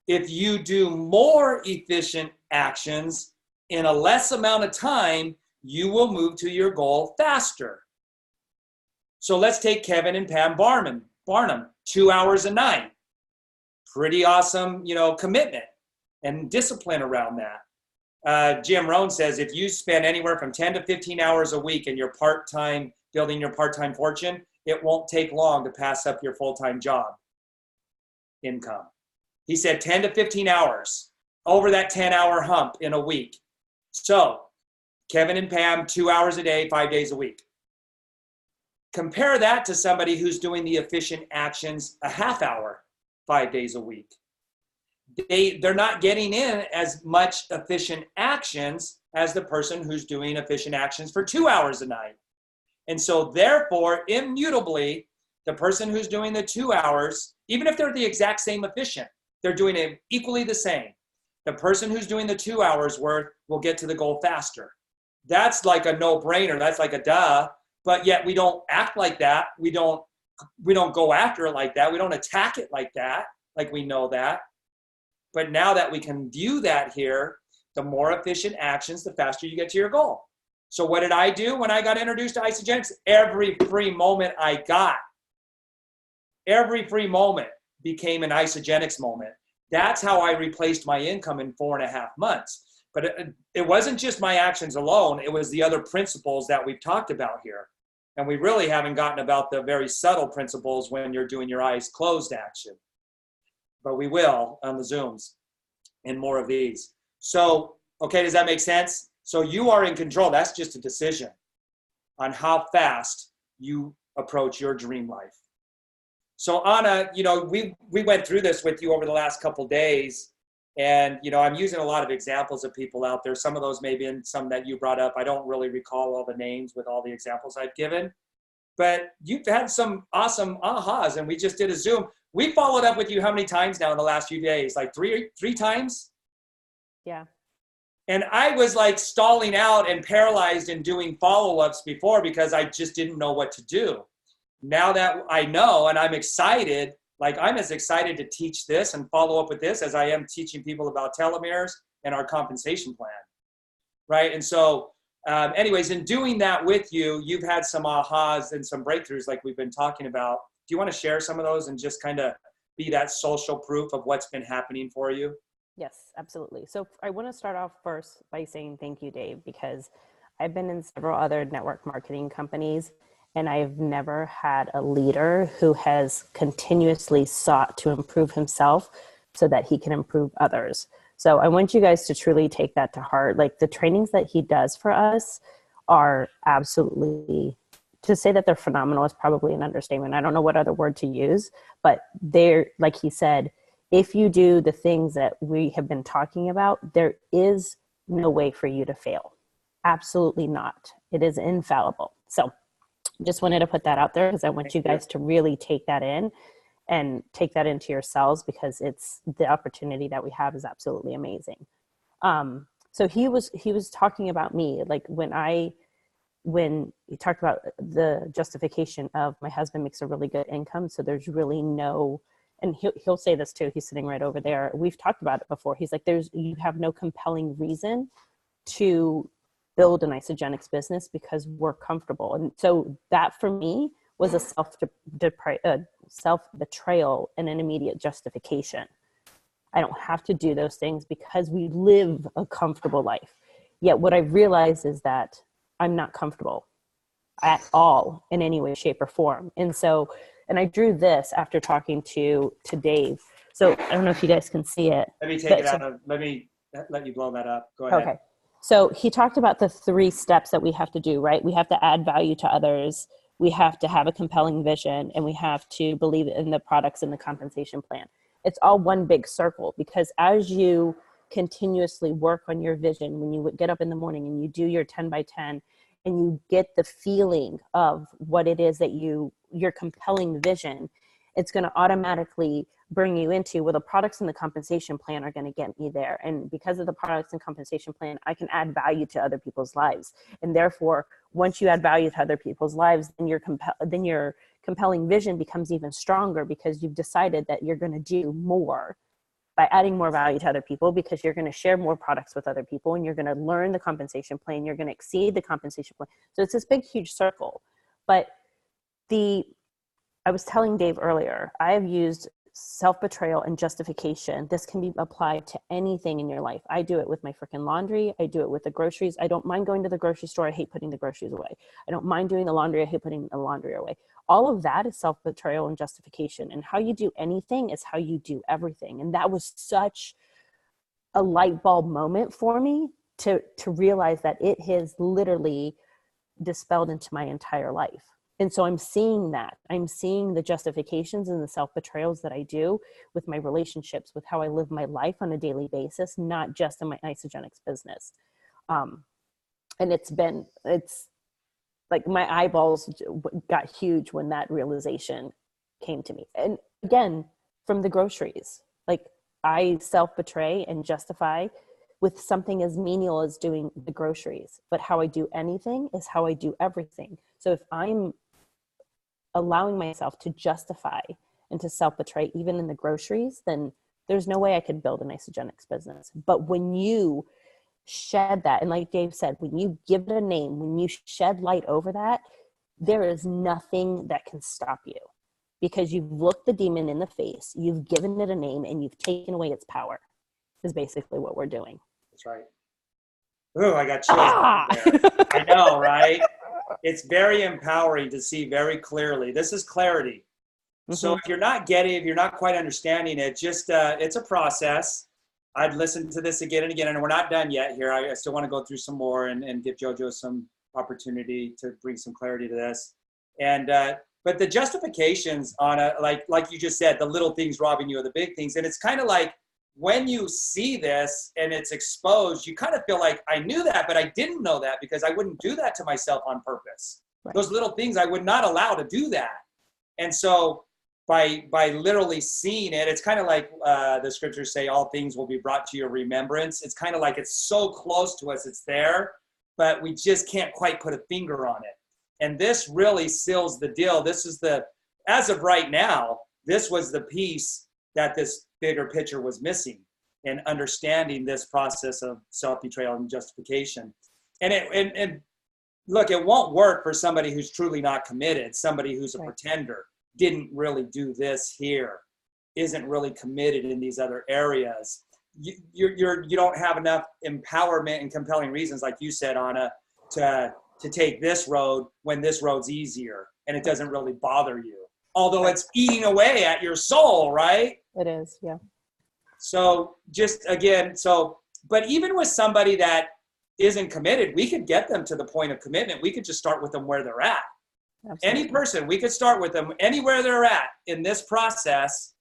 if you do more efficient actions in a less amount of time, you will move to your goal faster. So let's take Kevin and Pam Barnum, 2 hours a night. Pretty awesome, commitment and discipline around that. Jim Rohn says, if you spend anywhere from 10 to 15 hours a week in your part-time, building your part-time fortune, it won't take long to pass up your full-time job income. He said 10 to 15 hours over that 10-hour hump in a week. So Kevin and Pam, 2 hours a day, 5 days a week. Compare that to somebody who's doing the efficient actions a half hour, 5 days a week. They're not getting in as much efficient actions as the person who's doing efficient actions for 2 hours a night. And so therefore, immutably, the person who's doing the 2 hours, even if they're the exact same efficient, they're doing it equally the same. The person who's doing the 2 hours worth will get to the goal faster. That's like a no-brainer. That's like a duh. But yet we don't act like that. We don't go after it like that. We don't attack it like that, like we know that. But now that we can view that here, the more efficient actions, the faster you get to your goal. So what did I do when I got introduced to Isagenix? Every free moment I got, every free moment became an Isagenix moment. That's how I replaced my income in 4.5 months. But it wasn't just my actions alone. It was the other principles that we've talked about here. And we really haven't gotten about the very subtle principles when you're doing your eyes closed action. But we will on the Zooms and more of these. So, okay, does that make sense? So you are in control. That's just a decision on how fast you approach your dream life. So Anna, we went through this with you over the last couple days. And, I'm using a lot of examples of people out there. Some of those may be in some that you brought up. I don't really recall all the names with all the examples I've given. But you've had some awesome ahas, and we just did a Zoom. We followed up with you how many times now in the last few days? Like three times? Yeah. And I was like stalling out and paralyzed in doing follow-ups before because I just didn't know what to do. Now that I know and I'm excited, like I'm as excited to teach this and follow up with this as I am teaching people about telomeres and our compensation plan, right? And so anyways, in doing that with you, you've had some ahas and some breakthroughs like we've been talking about. Do you want to share some of those and just kind of be that social proof of what's been happening for you? Yes, absolutely. So I want to start off first by saying thank you, Dave, because I've been in several other network marketing companies, and I've never had a leader who has continuously sought to improve himself so that he can improve others. So I want you guys to truly take that to heart. Like the trainings that he does for us are absolutely, to say that they're phenomenal is probably an understatement. I don't know what other word to use, but they're, like he said, if you do the things that we have been talking about, there is no way for you to fail. Absolutely not. It is infallible. So just wanted to put that out there because I want you guys to really take that in and take that into yourselves, because it's the opportunity that we have is absolutely amazing. So he was talking about me, like when he talked about the justification of my husband makes a really good income. So there's really no, and he'll say this too. He's sitting right over there. We've talked about it before. He's like, you have no compelling reason to build an Isagenix business because we're comfortable. And so that for me was a self-betrayal and an immediate justification. I don't have to do those things because we live a comfortable life. Yet what I've realized is that I'm not comfortable at all in any way, shape, or form. And so, and I drew this after talking to Dave. So I don't know if you guys can see it. Let me take it out of, let me let you blow that up. Go ahead. Okay. So he talked about the 3 steps that we have to do, right? We have to add value to others. We have to have a compelling vision, and we have to believe in the products and the compensation plan. It's all one big circle, because as you continuously work on your vision, when you get up in the morning and you do your 10 by 10 and you get the feeling of what it is that your compelling vision, it's going to automatically bring you into, well, the products and the compensation plan are going to get me there. And because of the products and compensation plan, I can add value to other people's lives. And therefore, once you add value to other people's lives, then your compelling vision becomes even stronger, because you've decided that you're going to do more by adding more value to other people, because you're going to share more products with other people, and you're going to learn the compensation plan. You're going to exceed the compensation plan. So it's this big, huge circle. But I was telling Dave earlier, I have used self-betrayal and justification. This can be applied to anything in your life. I do it with my freaking laundry. I do it with the groceries. I don't mind going to the grocery store. I hate putting the groceries away. I don't mind doing the laundry. I hate putting the laundry away. All of that is self-betrayal and justification. And how you do anything is how you do everything. And that was such a light bulb moment for me to realize that it has literally dispelled into my entire life. And so I'm seeing that. I'm seeing the justifications and the self-betrayals that I do with my relationships, with how I live my life on a daily basis, not just in my Isogenics business. And it's like my eyeballs got huge when that realization came to me. And again, from the groceries, like I self-betray and justify with something as menial as doing the groceries, but how I do anything is how I do everything. So if I'm allowing myself to justify and to self-betray even in the groceries, then there's no way I could build an Isogenics business. But when you shed that, and like Dave said, when you give it a name, when you shed light over that, there is nothing that can stop you, because you've looked the demon in the face, you've given it a name, and you've taken away its power, is basically what we're doing. That's right. Ooh, I got chills there. I know, right? It's very empowering to see very clearly. This is clarity. Mm-hmm. So if you're not getting, if you're not quite understanding it, just it's a process. I'd listen to this again and again, and we're not done yet here. I still want to go through some more and give JoJo some opportunity to bring some clarity to this. And but the justifications on a like you just said, the little things robbing you of the big things, and it's kind of like when you see this and it's exposed, you kind of feel like I knew that, but I didn't know that because I wouldn't do that to myself on purpose. Right. Those little things I would not allow to do that. And so by literally seeing it, it's kind of like the scriptures say, all things will be brought to your remembrance. It's kind of like it's so close to us, it's there, but we just can't quite put a finger on it. And this really seals the deal. This is as of right now, this was the piece that this bigger picture was missing, in understanding this process of self-betrayal and justification. And look, it won't work for somebody who's truly not committed, somebody who's a pretender, didn't really do this here, isn't really committed in these other areas. You don't have enough empowerment and compelling reasons, like you said, Anna, to take this road when this road's easier and it doesn't really bother you. Although it's eating away at your soul, right? It is, yeah. So just again, but even with somebody that isn't committed, we could get them to the point of commitment. We could just start with them where they're at. Absolutely. Any person, we could start with them anywhere they're at in this process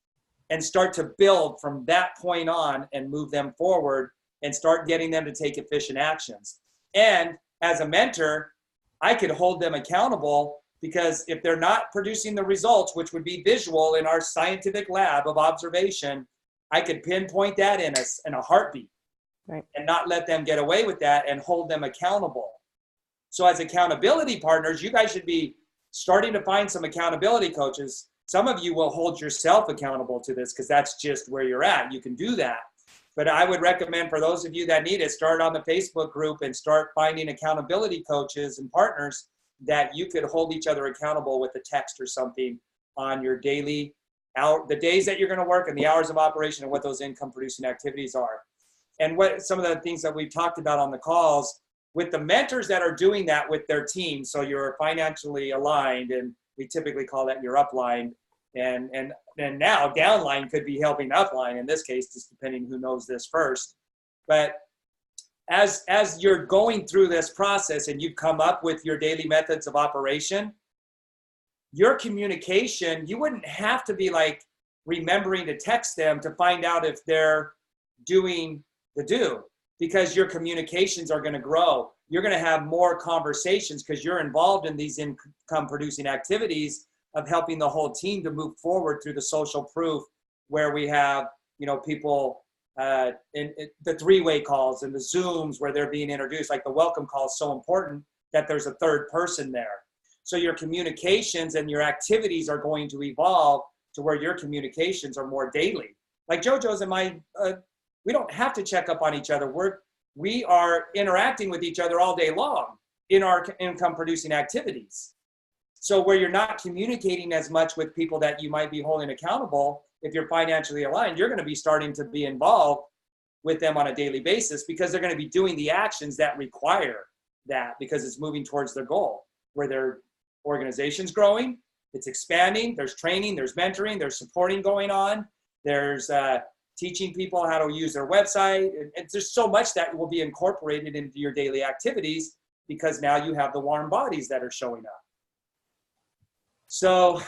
and start to build from that point on and move them forward and start getting them to take efficient actions. And as a mentor, I could hold them accountable, because if they're not producing the results, which would be visual in our scientific lab of observation, I could pinpoint that in a heartbeat, right, and not let them get away with that and hold them accountable. So as accountability partners, you guys should be starting to find some accountability coaches. Some of you will hold yourself accountable to this because that's just where you're at. You can do that. But I would recommend for those of you that need it, start on the Facebook group and start finding accountability coaches and partners that you could hold each other accountable with a text or something on your daily hour, the days that you're going to work and the hours of operation and what those income producing activities are. And what some of the things that we've talked about on the calls with the mentors that are doing that with their team. So you're financially aligned, and we typically call that your upline. And now downline could be helping upline in this case, just depending who knows this first. But as you're going through this process and you come up with your daily methods of operation, your communication, you wouldn't have to be like remembering to text them to find out if they're doing the do, because your communications are going to grow. You're going to have more conversations because you're involved in these income producing activities of helping the whole team to move forward through the social proof, where we have, people in the three-way calls and the Zooms where they're being introduced. Like the welcome call is so important that there's a third person there. So your communications and your activities are going to evolve to where your communications are more daily. Like JoJo's and my, we don't have to check up on each other. We are interacting with each other all day long in our income producing activities. So where you're not communicating as much with people that you might be holding accountable, if you're financially aligned, you're going to be starting to be involved with them on a daily basis, because they're going to be doing the actions that require that, because it's moving towards their goal, where their organization's growing, it's expanding, there's training, there's mentoring, there's supporting going on, there's teaching people how to use their website. And there's so much that will be incorporated into your daily activities, because now you have the warm bodies that are showing up. So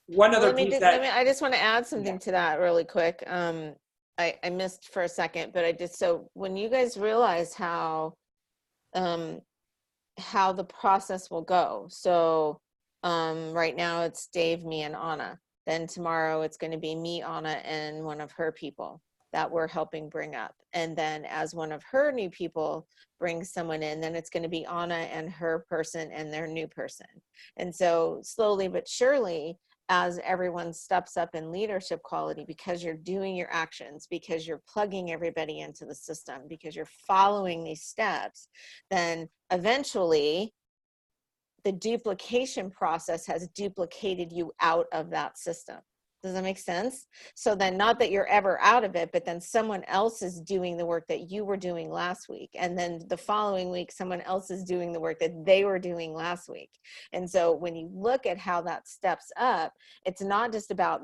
one other piece I just want to add something to that really quick. I missed for a second, but so when you guys realize how the process will go. So right now it's Dave, me, and Anna. Then tomorrow it's going to be me, Anna, and one of her people that we're helping bring up. And then as one of her new people brings someone in, then it's going to be Anna and her person and their new person. And so slowly but surely, as everyone steps up in leadership quality, because you're doing your actions, because you're plugging everybody into the system, because you're following these steps, then eventually the duplication process has duplicated you out of that system. Does that make sense? So then, not that you're ever out of it, but then someone else is doing the work that you were doing last week. And then the following week, someone else is doing the work that they were doing last week. And so when you look at how that steps up, it's not just about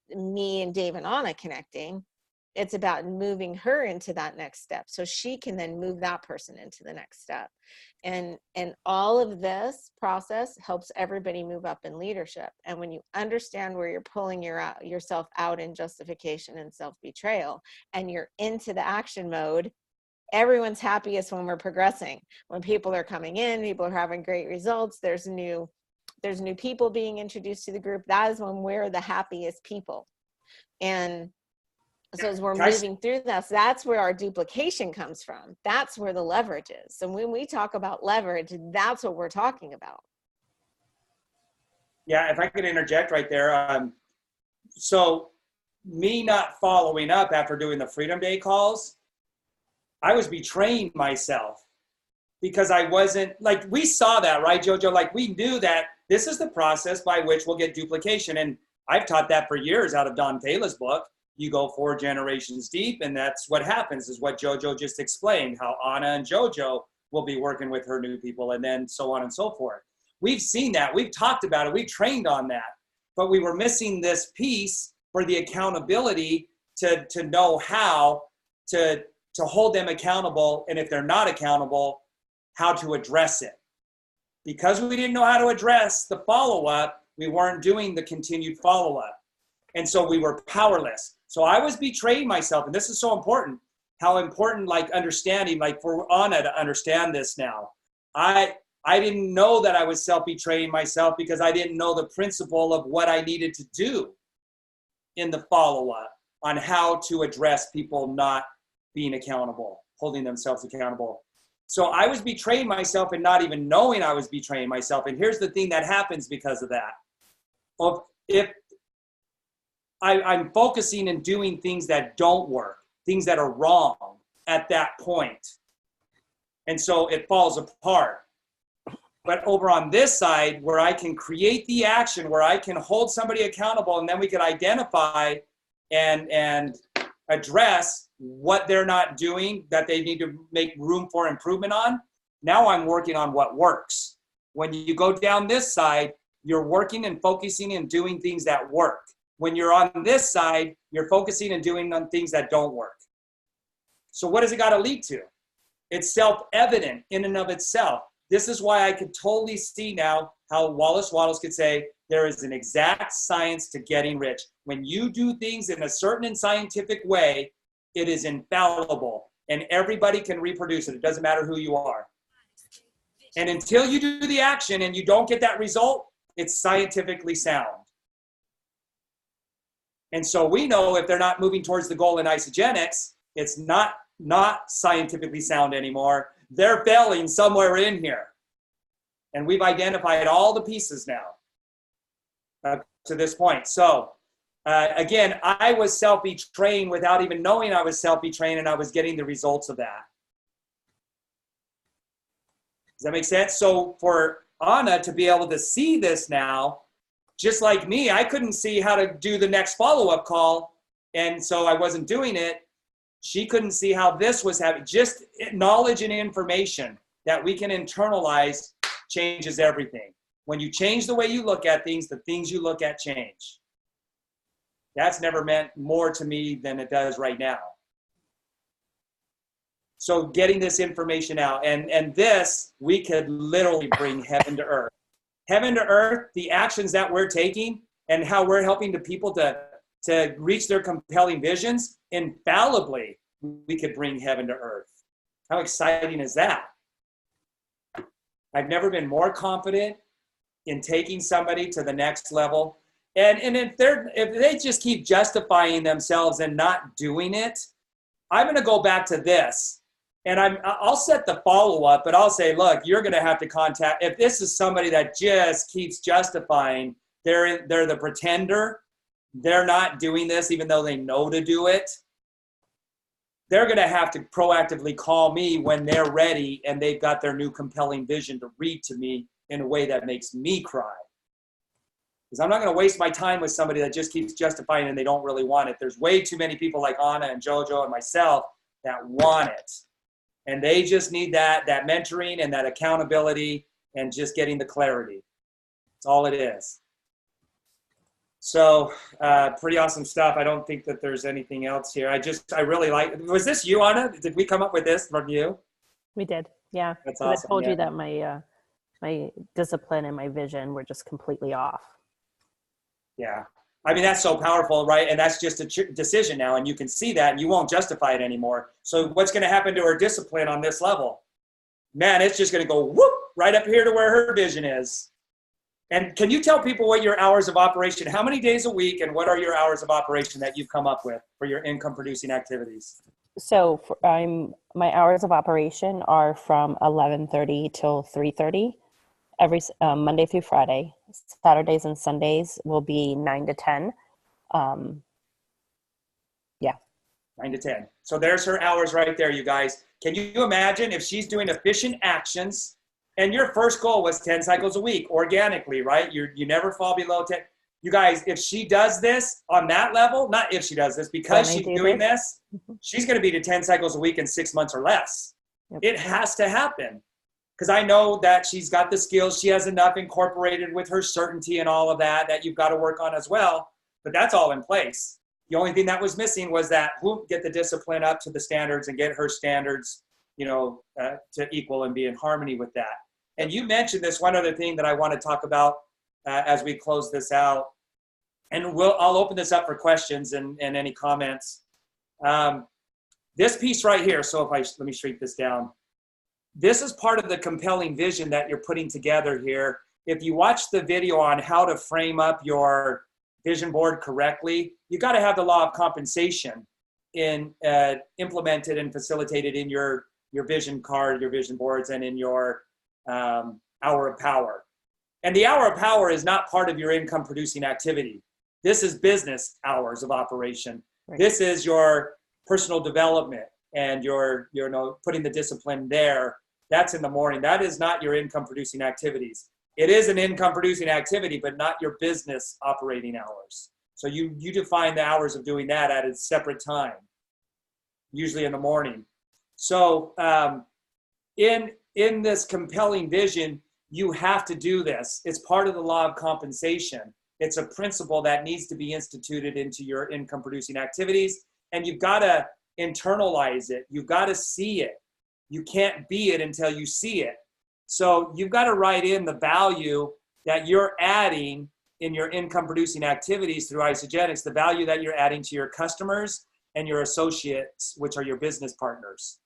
me and Dave and Anna connecting. It's about moving her into that next step, so she can then move that person into the next step. And all of this process helps everybody move up in leadership. And when you understand where you're pulling yourself out in justification and self-betrayal, and you're into the action mode, everyone's happiest when we're progressing. When people are coming in, people are having great results, there's new people being introduced to the group. That is when we're the happiest people. And so as we're moving through this, that's where our duplication comes from. That's where the leverage is. So when we talk about leverage, that's what we're talking about. Yeah, if I could interject right there. So me not following up after doing the Freedom Day calls, I was betraying myself, because I wasn't, like, we saw that, right, JoJo? Like, we knew that this is the process by which we'll get duplication. And I've taught that for years out of Don Taylor's book. You go 4 generations deep, and that's what happens, is what JoJo just explained, how Anna and JoJo will be working with her new people, and then so on and so forth. We've seen that. We've talked about it. We've trained on that. But we were missing this piece for the accountability to know how to hold them accountable, and if they're not accountable, how to address it. Because we didn't know how to address the follow-up, we weren't doing the continued follow-up. And so we were powerless. So I was betraying myself. And this is so important, how important, like, understanding, like for Anna to understand this now. I didn't know that I was self-betraying myself, because I didn't know the principle of what I needed to do in the follow-up on how to address people not being accountable, holding themselves accountable. So I was betraying myself and not even knowing I was betraying myself. And here's the thing that happens because of that. If I'm focusing and doing things that don't work, things that are wrong at that point. And so it falls apart. But over on this side, where I can create the action, where I can hold somebody accountable, and then we can identify and address what they're not doing that they need to make room for improvement on. Now I'm working on what works. When you go down this side, you're working and focusing and doing things that work. When you're on this side, you're focusing and doing on things that don't work. So what does it got to lead to? It's self-evident in and of itself. This is why I could totally see now how Wallace Wattles could say there is an exact science to getting rich. When you do things in a certain and scientific way, it is infallible and everybody can reproduce it. It doesn't matter who you are. And until you do the action and you don't get that result, It's scientifically sound. And so we know if they're not moving towards the goal in isogenics, it's not scientifically sound anymore. They're failing somewhere in here. And we've identified all the pieces now to this point. So again, I was self-betraying without even knowing I was self-betraying, and I was getting the results of that. Does that make sense? So for Anna to be able to see this now, just like me, I couldn't see how to do the next follow-up call, and so I wasn't doing it. She couldn't see how this was happening. Just knowledge and information that we can internalize changes everything. When you change the way you look at things, the things you look at change. That's never meant more to me than it does right now. So getting this information out, and this, we could literally bring heaven to earth. Heaven to earth, the actions that we're taking and how we're helping the people to reach their compelling visions, infallibly, we could bring heaven to earth. How exciting is that? I've never been more confident in taking somebody to the next level. And if they just keep justifying themselves and not doing it, I'm going to go back to this. And I'll set the follow-up, but I'll say, look, you're going to have to contact, if this is somebody that just keeps justifying, they're the pretender, they're not doing this even though they know to do it, they're going to have to proactively call me when they're ready and they've got their new compelling vision to read to me in a way that makes me cry. Because I'm not going to waste my time with somebody that just keeps justifying and they don't really want it. There's way too many people like Anna and JoJo and myself that want it. And they just need that mentoring and that accountability and just getting the clarity. That's all it is. So pretty awesome stuff. I don't think that there's anything else here. I really like, was this you, Anna? Did we come up with this from you? We did, yeah. That's awesome. I told you that my discipline and my vision were just completely off. Yeah. I mean, that's so powerful, right? And that's just a decision now, and you can see that, and you won't justify it anymore. So what's going to happen to her discipline on this level? Man, it's just going to go whoop right up here to where her vision is. And can you tell people what your hours of operation, how many days a week, and what are your hours of operation that you've come up with for your income-producing activities? So my hours of operation are from 11:30 till 3:30. Every Monday through Friday. Saturdays and Sundays will be 9 to 10. Yeah. 9 to 10. So there's her hours right there, you guys. Can you imagine if she's doing efficient actions and your first goal was 10 cycles a week organically, right? You never fall below 10. You guys, if she does this on that level, not if she does this, because she's doing this, she's going to be to 10 cycles a week in 6 months or less. Yep. It has to happen. Because I know that she's got the skills. She has enough incorporated with her certainty and all of that you've got to work on as well. But that's all in place. The only thing that was missing was that get the discipline up to the standards and get her standards, to equal and be in harmony with that. And you mentioned this one other thing that I want to talk about as we close this out. And I'll open this up for questions and any comments. This piece right here. So let me shrink this down. This is part of the compelling vision that you're putting together here. If you watch the video on how to frame up your vision board correctly, you got to have the law of compensation implemented and facilitated in your vision card, your vision boards, and in your hour of power. And the hour of power is not part of your income producing activity. This is business hours of operation. Right. This is your personal development and your putting the discipline there. That's in the morning. That is not your income producing activities. It is an income producing activity, but not your business operating hours. So you define the hours of doing that at a separate time, usually in the morning. So in this compelling vision, you have to do this. It's part of the law of compensation. It's a principle that needs to be instituted into your income producing activities. And you've got to internalize it. You've got to see it. You can't be it until you see it. So you've got to write in the value that you're adding in your income producing activities through isogenics, the value that you're adding to your customers and your associates, which are your business partners.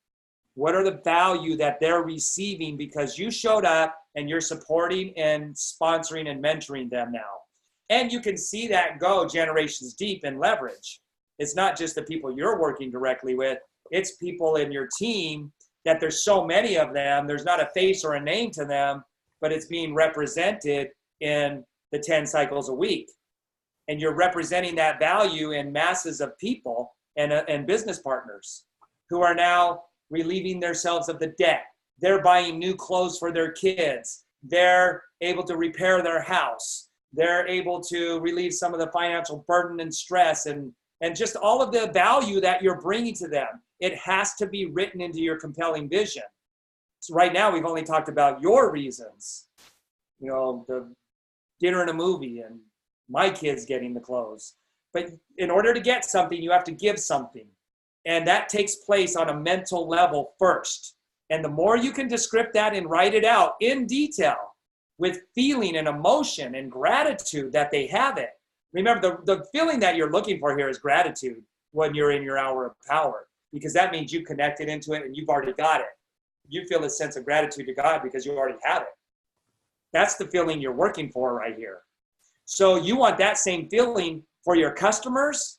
What are the value that they're receiving because you showed up and you're supporting and sponsoring and mentoring them now? And you can see that go generations deep in leverage. It's not just the people you're working directly with, it's people in your team that there's so many of them, there's not a face or a name to them, but it's being represented in the 10 cycles a week. And you're representing that value in masses of people and business partners who are now relieving themselves of the debt. They're buying new clothes for their kids. They're able to repair their house. They're able to relieve some of the financial burden and stress and just all of the value that you're bringing to them. It has to be written into your compelling vision. So right now, we've only talked about your reasons, the dinner and a movie and my kids getting the clothes. But in order to get something, you have to give something. And that takes place on a mental level first. And the more you can descript that and write it out in detail with feeling and emotion and gratitude that they have it. Remember, the feeling that you're looking for here is gratitude when you're in your hour of power, because that means you connected into it and you've already got it. You feel a sense of gratitude to God because you already have it. That's the feeling you're working for right here. So you want that same feeling for your customers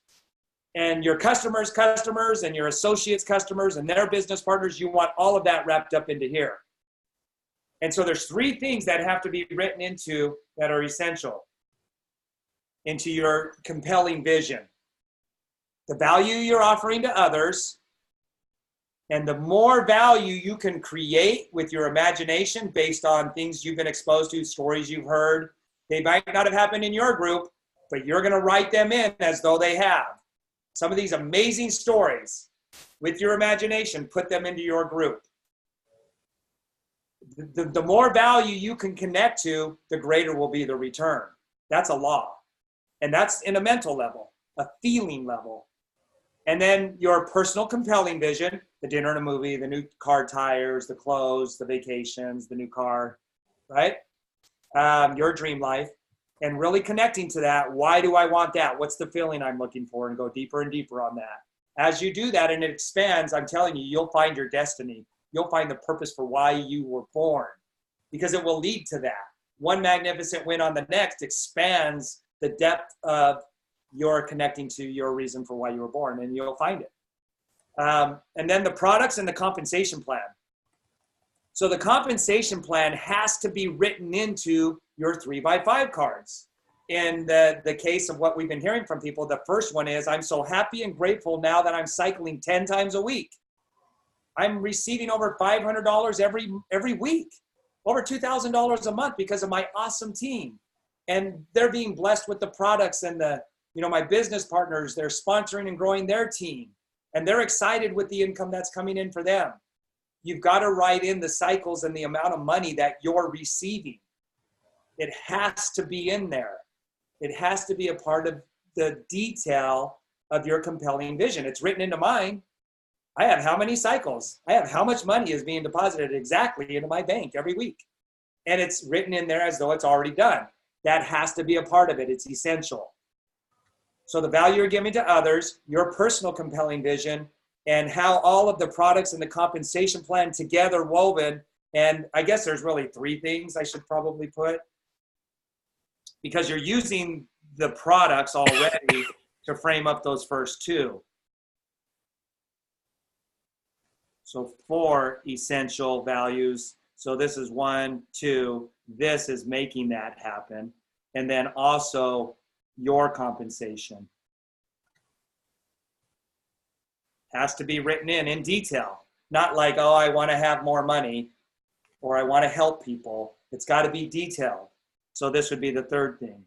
and your customers' customers and your associates' customers and their business partners. You want all of that wrapped up into here. And so there's 3 things that have to be written into that are essential into your compelling vision. The value you're offering to others, and the more value you can create with your imagination based on things you've been exposed to, stories you've heard. They might not have happened in your group, but you're going to write them in as though they have. Some of these amazing stories with your imagination, put them into your group. The more value you can connect to, the greater will be the return. That's a law. And that's in a mental level, a feeling level. And then your personal compelling vision, the dinner and a movie, the new car tires, the clothes, the vacations, the new car, right? Your dream life. And really connecting to that. Why do I want that? What's the feeling I'm looking for? And go deeper and deeper on that. As you do that and it expands, I'm telling you, you'll find your destiny. You'll find the purpose for why you were born, because it will lead to that. One magnificent win on the next expands the depth of your connecting to your reason for why you were born, and you'll find it. And then the products and the compensation plan. So the compensation plan has to be written into your 3x5 cards. In the case of what we've been hearing from people, the first one is, I'm so happy and grateful now that I'm cycling 10 times a week. I'm receiving over $500 every week, over $2,000 a month because of my awesome team. And they're being blessed with the products and my business partners, they're sponsoring and growing their team. And they're excited with the income that's coming in for them. You've got to write in the cycles and the amount of money that you're receiving. It has to be in there. It has to be a part of the detail of your compelling vision. It's written into mine. I have how many cycles? I have how much money is being deposited exactly into my bank every week. And it's written in there as though it's already done. That has to be a part of it. It's essential. So the value you're giving to others, your personal compelling vision, and how all of the products and the compensation plan together woven. And I guess there's really 3 things I should probably put, because you're using the products already to frame up those first 2. So 4 essential values. So this is 1, 2, this is making that happen. And then also your compensation has to be written in detail. Not like, oh, I want to have more money or I want to help people. It's got to be detailed. So this would be the 3rd thing.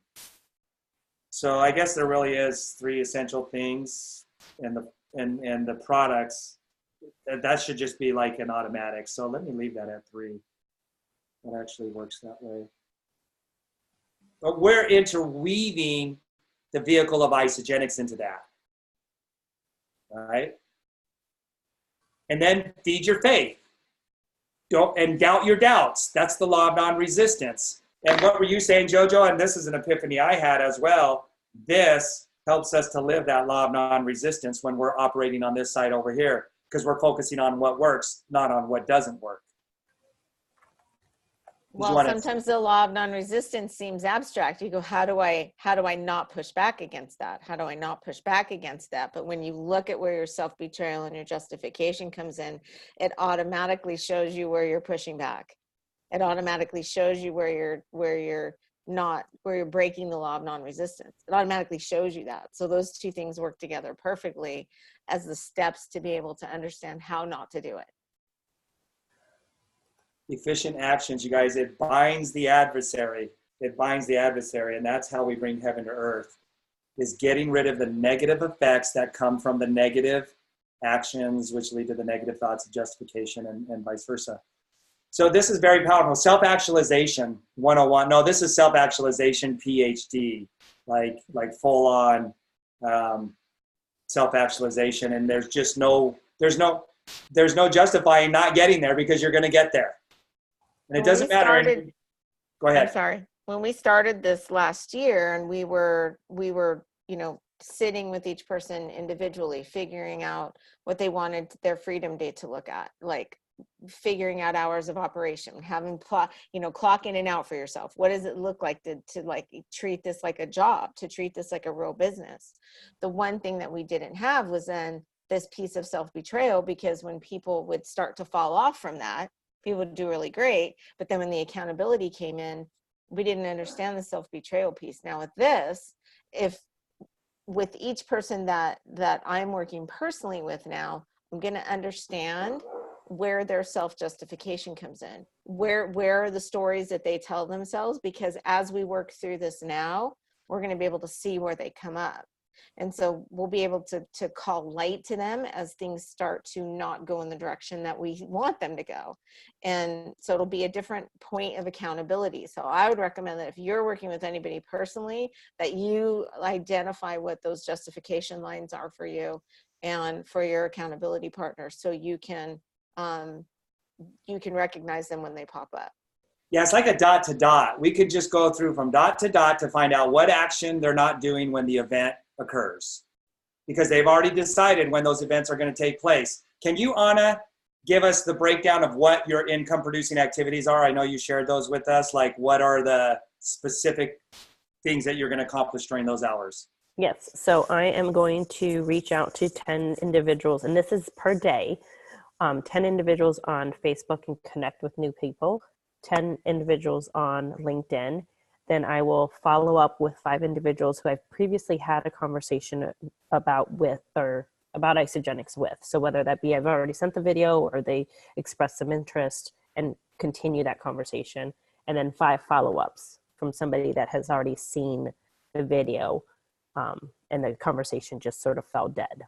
So I guess there really is 3 essential things, and the products, that should just be like an automatic. So let me leave that at 3. It actually works that way. But we're interweaving the vehicle of isogenics into that. All right? And then feed your faith. Don't doubt your doubts. That's the law of non-resistance. And what were you saying, Jojo? And this is an epiphany I had as well. This helps us to live that law of non-resistance when we're operating on this side over here. because we're focusing on what works, not on what doesn't work. Well, sometimes the law of non-resistance seems abstract. You go, how do I not push back against that? How do I not push back against that? But when you look at where your self-betrayal and your justification comes in, it automatically shows you where you're pushing back. It automatically shows you where you're breaking the law of non-resistance. It automatically shows you that. So those two things work together perfectly as the steps to be able to understand how not to do it. Efficient actions, you guys, it binds the adversary. It binds the adversary, and that's how we bring heaven to earth, is getting rid of the negative effects that come from the negative actions, which lead to the negative thoughts of justification and vice versa. So this is very powerful. Self-actualization 101. No, this is self-actualization PhD, like full on self-actualization. And there's no justifying not getting there, because you're going to get there. And it doesn't matter. Go ahead. I'm sorry. When we started this last year, and we were, sitting with each person individually, figuring out what they wanted their freedom day to look at, like figuring out hours of operation, having clock in and out for yourself. What does it look like to like treat this like a job, to treat this like a real business? The one thing that we didn't have was then this piece of self-betrayal, because when people would start to fall off from that, people would do really great. But then when the accountability came in, we didn't understand the self-betrayal piece. Now with this, with each person that I'm working personally with now, I'm going to understand where their self-justification comes in, where are the stories that they tell themselves, because as we work through this now, we're going to be able to see where they come up. And so we'll be able to call light to them as things start to not go in the direction that we want them to go. And so it'll be a different point of accountability. So I would recommend that if you're working with anybody personally, that you identify what those justification lines are for you and for your accountability partner, so you can recognize them when they pop up. Yeah, it's like a dot to dot. We could just go through from dot to find out what action they're not doing when the event occurs, because they've already decided when those events are going to take place. Can you, Anna, give us the breakdown of what your income producing activities are? I know you shared those with us. Like, what are the specific things that you're going to accomplish during those hours? Yes. So I am going to reach out to 10 individuals, and this is per day. 10 individuals on Facebook and connect with new people, 10 individuals on LinkedIn. Then I will follow up with 5 individuals who I've previously had a conversation about Isagenix with. So whether that be I've already sent the video or they express some interest, and continue that conversation. And then 5 follow-ups from somebody that has already seen the video, and the conversation just sort of fell dead.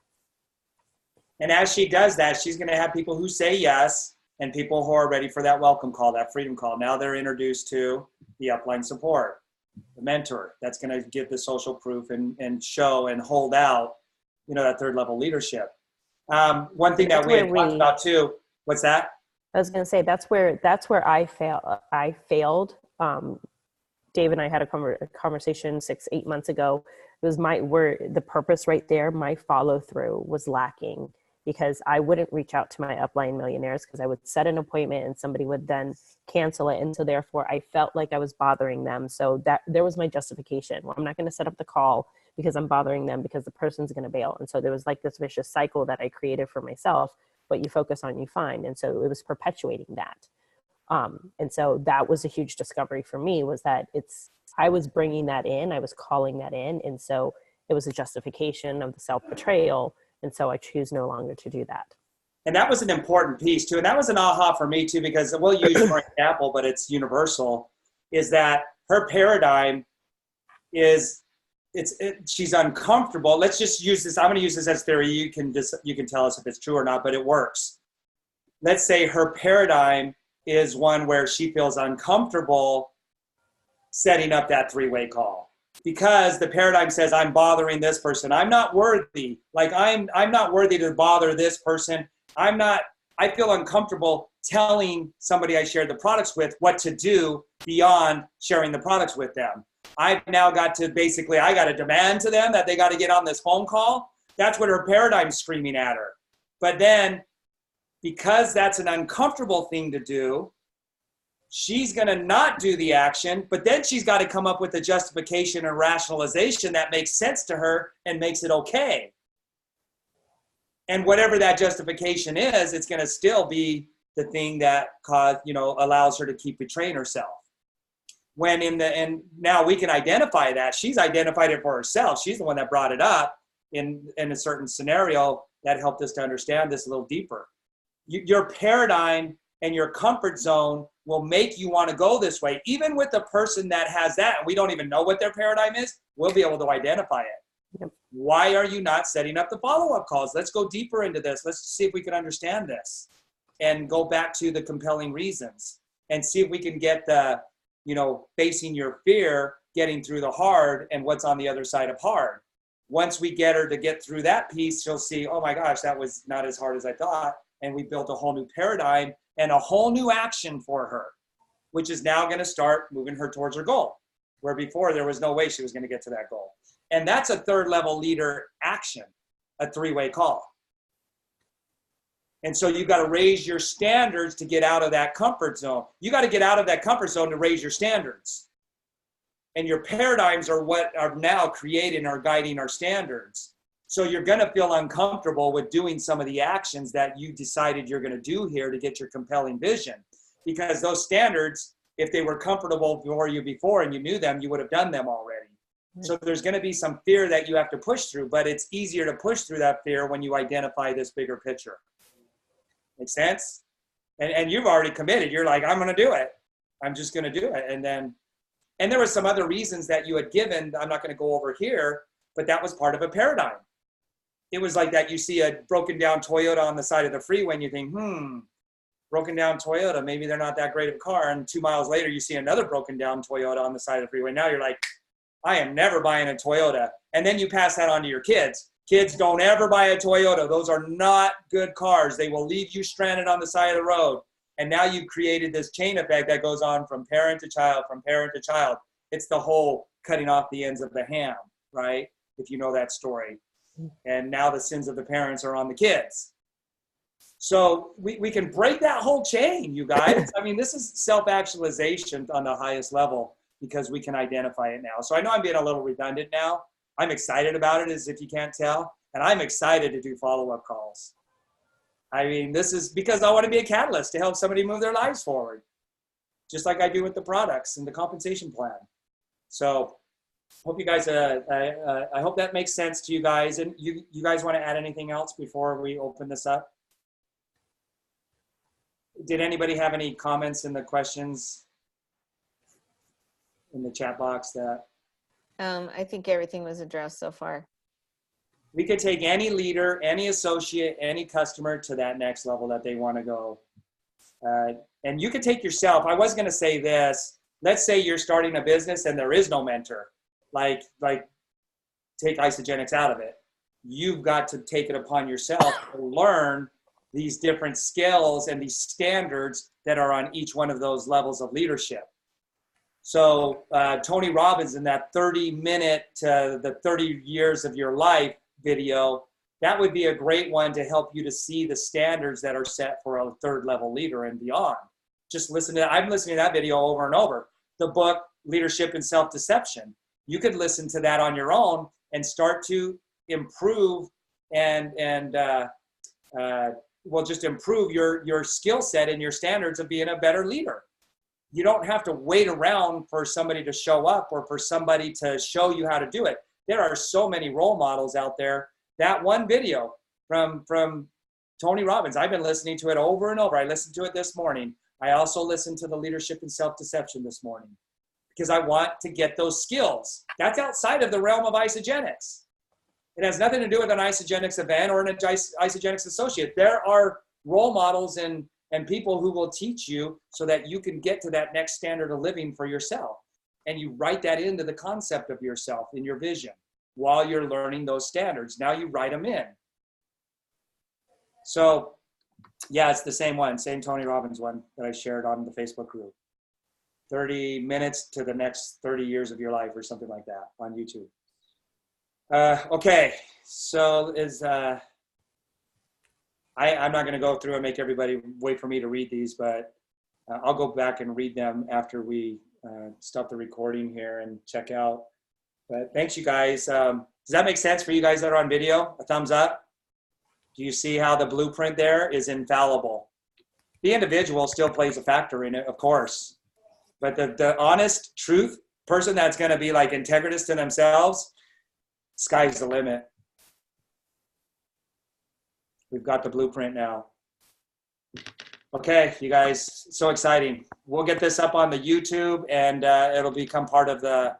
And as she does that, she's going to have people who say yes and people who are ready for that welcome call, that freedom call. Now they're introduced to the upline support, the mentor that's going to give the social proof and show and hold out, that third level leadership. One thing that we had talked about too, what's that? I was going to say, that's where I failed. Dave and I had a conversation 6-8 months ago. It was the purpose right there, my follow through was lacking, because I wouldn't reach out to my upline millionaires, because I would set an appointment and somebody would then cancel it. And so therefore I felt like I was bothering them. So that there was my justification. Well, I'm not going to set up the call because I'm bothering them, because the person's going to bail. And so there was like this vicious cycle that I created for myself. What you focus on, you find. And so it was perpetuating that. And so that was a huge discovery for me, was that I was bringing that in, I was calling that in. And so it was a justification of the self-betrayal. And so I choose no longer to do that. And that was an important piece too. And that was an aha for me too, because we'll use for example, but it's universal, is that her paradigm is, she's uncomfortable. Let's just use this. I'm going to use this as theory. You can tell us if it's true or not, but it works. Let's say her paradigm is one where she feels uncomfortable setting up that 3-way call, because the paradigm says, I'm bothering this person. I'm not worthy. Like I'm not worthy to bother this person. I feel uncomfortable telling somebody I shared the products with what to do beyond sharing the products with them. I've now got to I got to demand to them that they got to get on this phone call. That's what her paradigm's screaming at her. But then, because that's an uncomfortable thing to do, she's going to not do the action, but then she's got to come up with a justification or rationalization that makes sense to her and makes it okay. And whatever that justification is, it's going to still be the thing that allows her to keep betraying herself. And now we can identify that. She's identified it for herself. She's the one that brought it up in a certain scenario that helped us to understand this a little deeper. Your paradigm and your comfort zone will make you want to go this way. Even with the person that has that, and we don't even know what their paradigm is, we'll be able to identify it. Yep. Why are you not setting up the follow-up calls? Let's go deeper into this. Let's see if we can understand this and go back to the compelling reasons and see if we can get the, facing your fear, getting through the hard and what's on the other side of hard. Once we get her to get through that piece, she'll see, oh my gosh, that was not as hard as I thought. And we built a whole new paradigm and a whole new action for her, which is now going to start moving her towards her goal, where before there was no way she was going to get to that goal. And that's a third level leader action, a three-way call. And so you've got to raise your standards to get out of that comfort zone. You got to get out of that comfort zone to raise your standards. And your paradigms are what are now creating or guiding our standards. So you're going to feel uncomfortable with doing some of the actions that you decided you're going to do here to get your compelling vision. Because those standards, if they were comfortable for you before and you knew them, you would have done them already. So there's going to be some fear that you have to push through, but it's easier to push through that fear when you identify this bigger picture. Make sense? And you've already committed. You're like, I'm going to do it. I'm just going to do it. And there were some other reasons that you had given. I'm not going to go over here, but that was part of a paradigm. It was like that. You see a broken down Toyota on the side of the freeway and you think, broken down Toyota, maybe they're not that great of a car. And 2 miles later, you see another broken down Toyota on the side of the freeway. Now you're like, I am never buying a Toyota. And then you pass that on to your kids. Kids, don't ever buy a Toyota. Those are not good cars. They will leave you stranded on the side of the road. And now you've created this chain effect that goes on from parent to child, from parent to child. It's the whole cutting off the ends of the ham, right? If you know that story. And now the sins of the parents are on the kids. So we can break that whole chain, you guys. I mean, this is self-actualization on the highest level because we can identify it now. So I know I'm being a little redundant now. I'm excited about it, as if you can't tell. And I'm excited to do follow-up calls. I mean, this is because I want to be a catalyst to help somebody move their lives forward, just like I do with the products and the compensation plan. So hope you guys, I hope that makes sense to you guys. And you guys want to add anything else before we open this up? Did anybody have any comments in the questions in the chat box that? I think everything was addressed so far. We could take any leader, any associate, any customer to that next level that they want to go. And you could take yourself. I was going to say this. Let's say you're starting a business and there is no mentor. Like take Isagenix out of it. You've got to take it upon yourself to learn these different skills and these standards that are on each one of those levels of leadership. So Tony Robbins in that 30-minute to the 30 years of your life video, that would be a great one to help you to see the standards that are set for a third level leader and beyond. Just listen to that. I'm listening to that video over and over. The book, Leadership and Self-Deception. You could listen to that on your own and start to improve just improve your skill set and your standards of being a better leader. You don't have to wait around for somebody to show up or for somebody to show you how to do it. There are so many role models out there. That one video from Tony Robbins, I've been listening to it over and over. I listened to it this morning. I also listened to the Leadership and Self-Deception this morning because I want to get those skills. That's outside of the realm of Isagenix. It has nothing to do with an Isagenix event or an Isagenix associate. There are role models and people who will teach you so that you can get to that next standard of living for yourself. And you write that into the concept of yourself in your vision while you're learning those standards. Now you write them in. So yeah, it's the same one, same Tony Robbins one that I shared on the Facebook group. 30 minutes to the next 30 years of your life or something like that on YouTube. Okay, so I'm not going to go through and make everybody wait for me to read these, but I'll go back and read them after we stop the recording here and check out. But thanks, you guys. Does that make sense for you guys that are on video? A thumbs up. Do you see how the blueprint there is infallible? The individual still plays a factor in it, of course. But the honest truth person that's going to be like integritous to themselves, sky's the limit. We've got the blueprint now. Okay, you guys, so exciting. We'll get this up on the YouTube, and it'll become part of the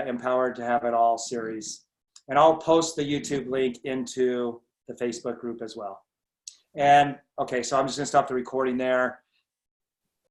Empowered to Have It All series. And I'll post the YouTube link into the Facebook group as well. And okay, so I'm just gonna stop the recording there.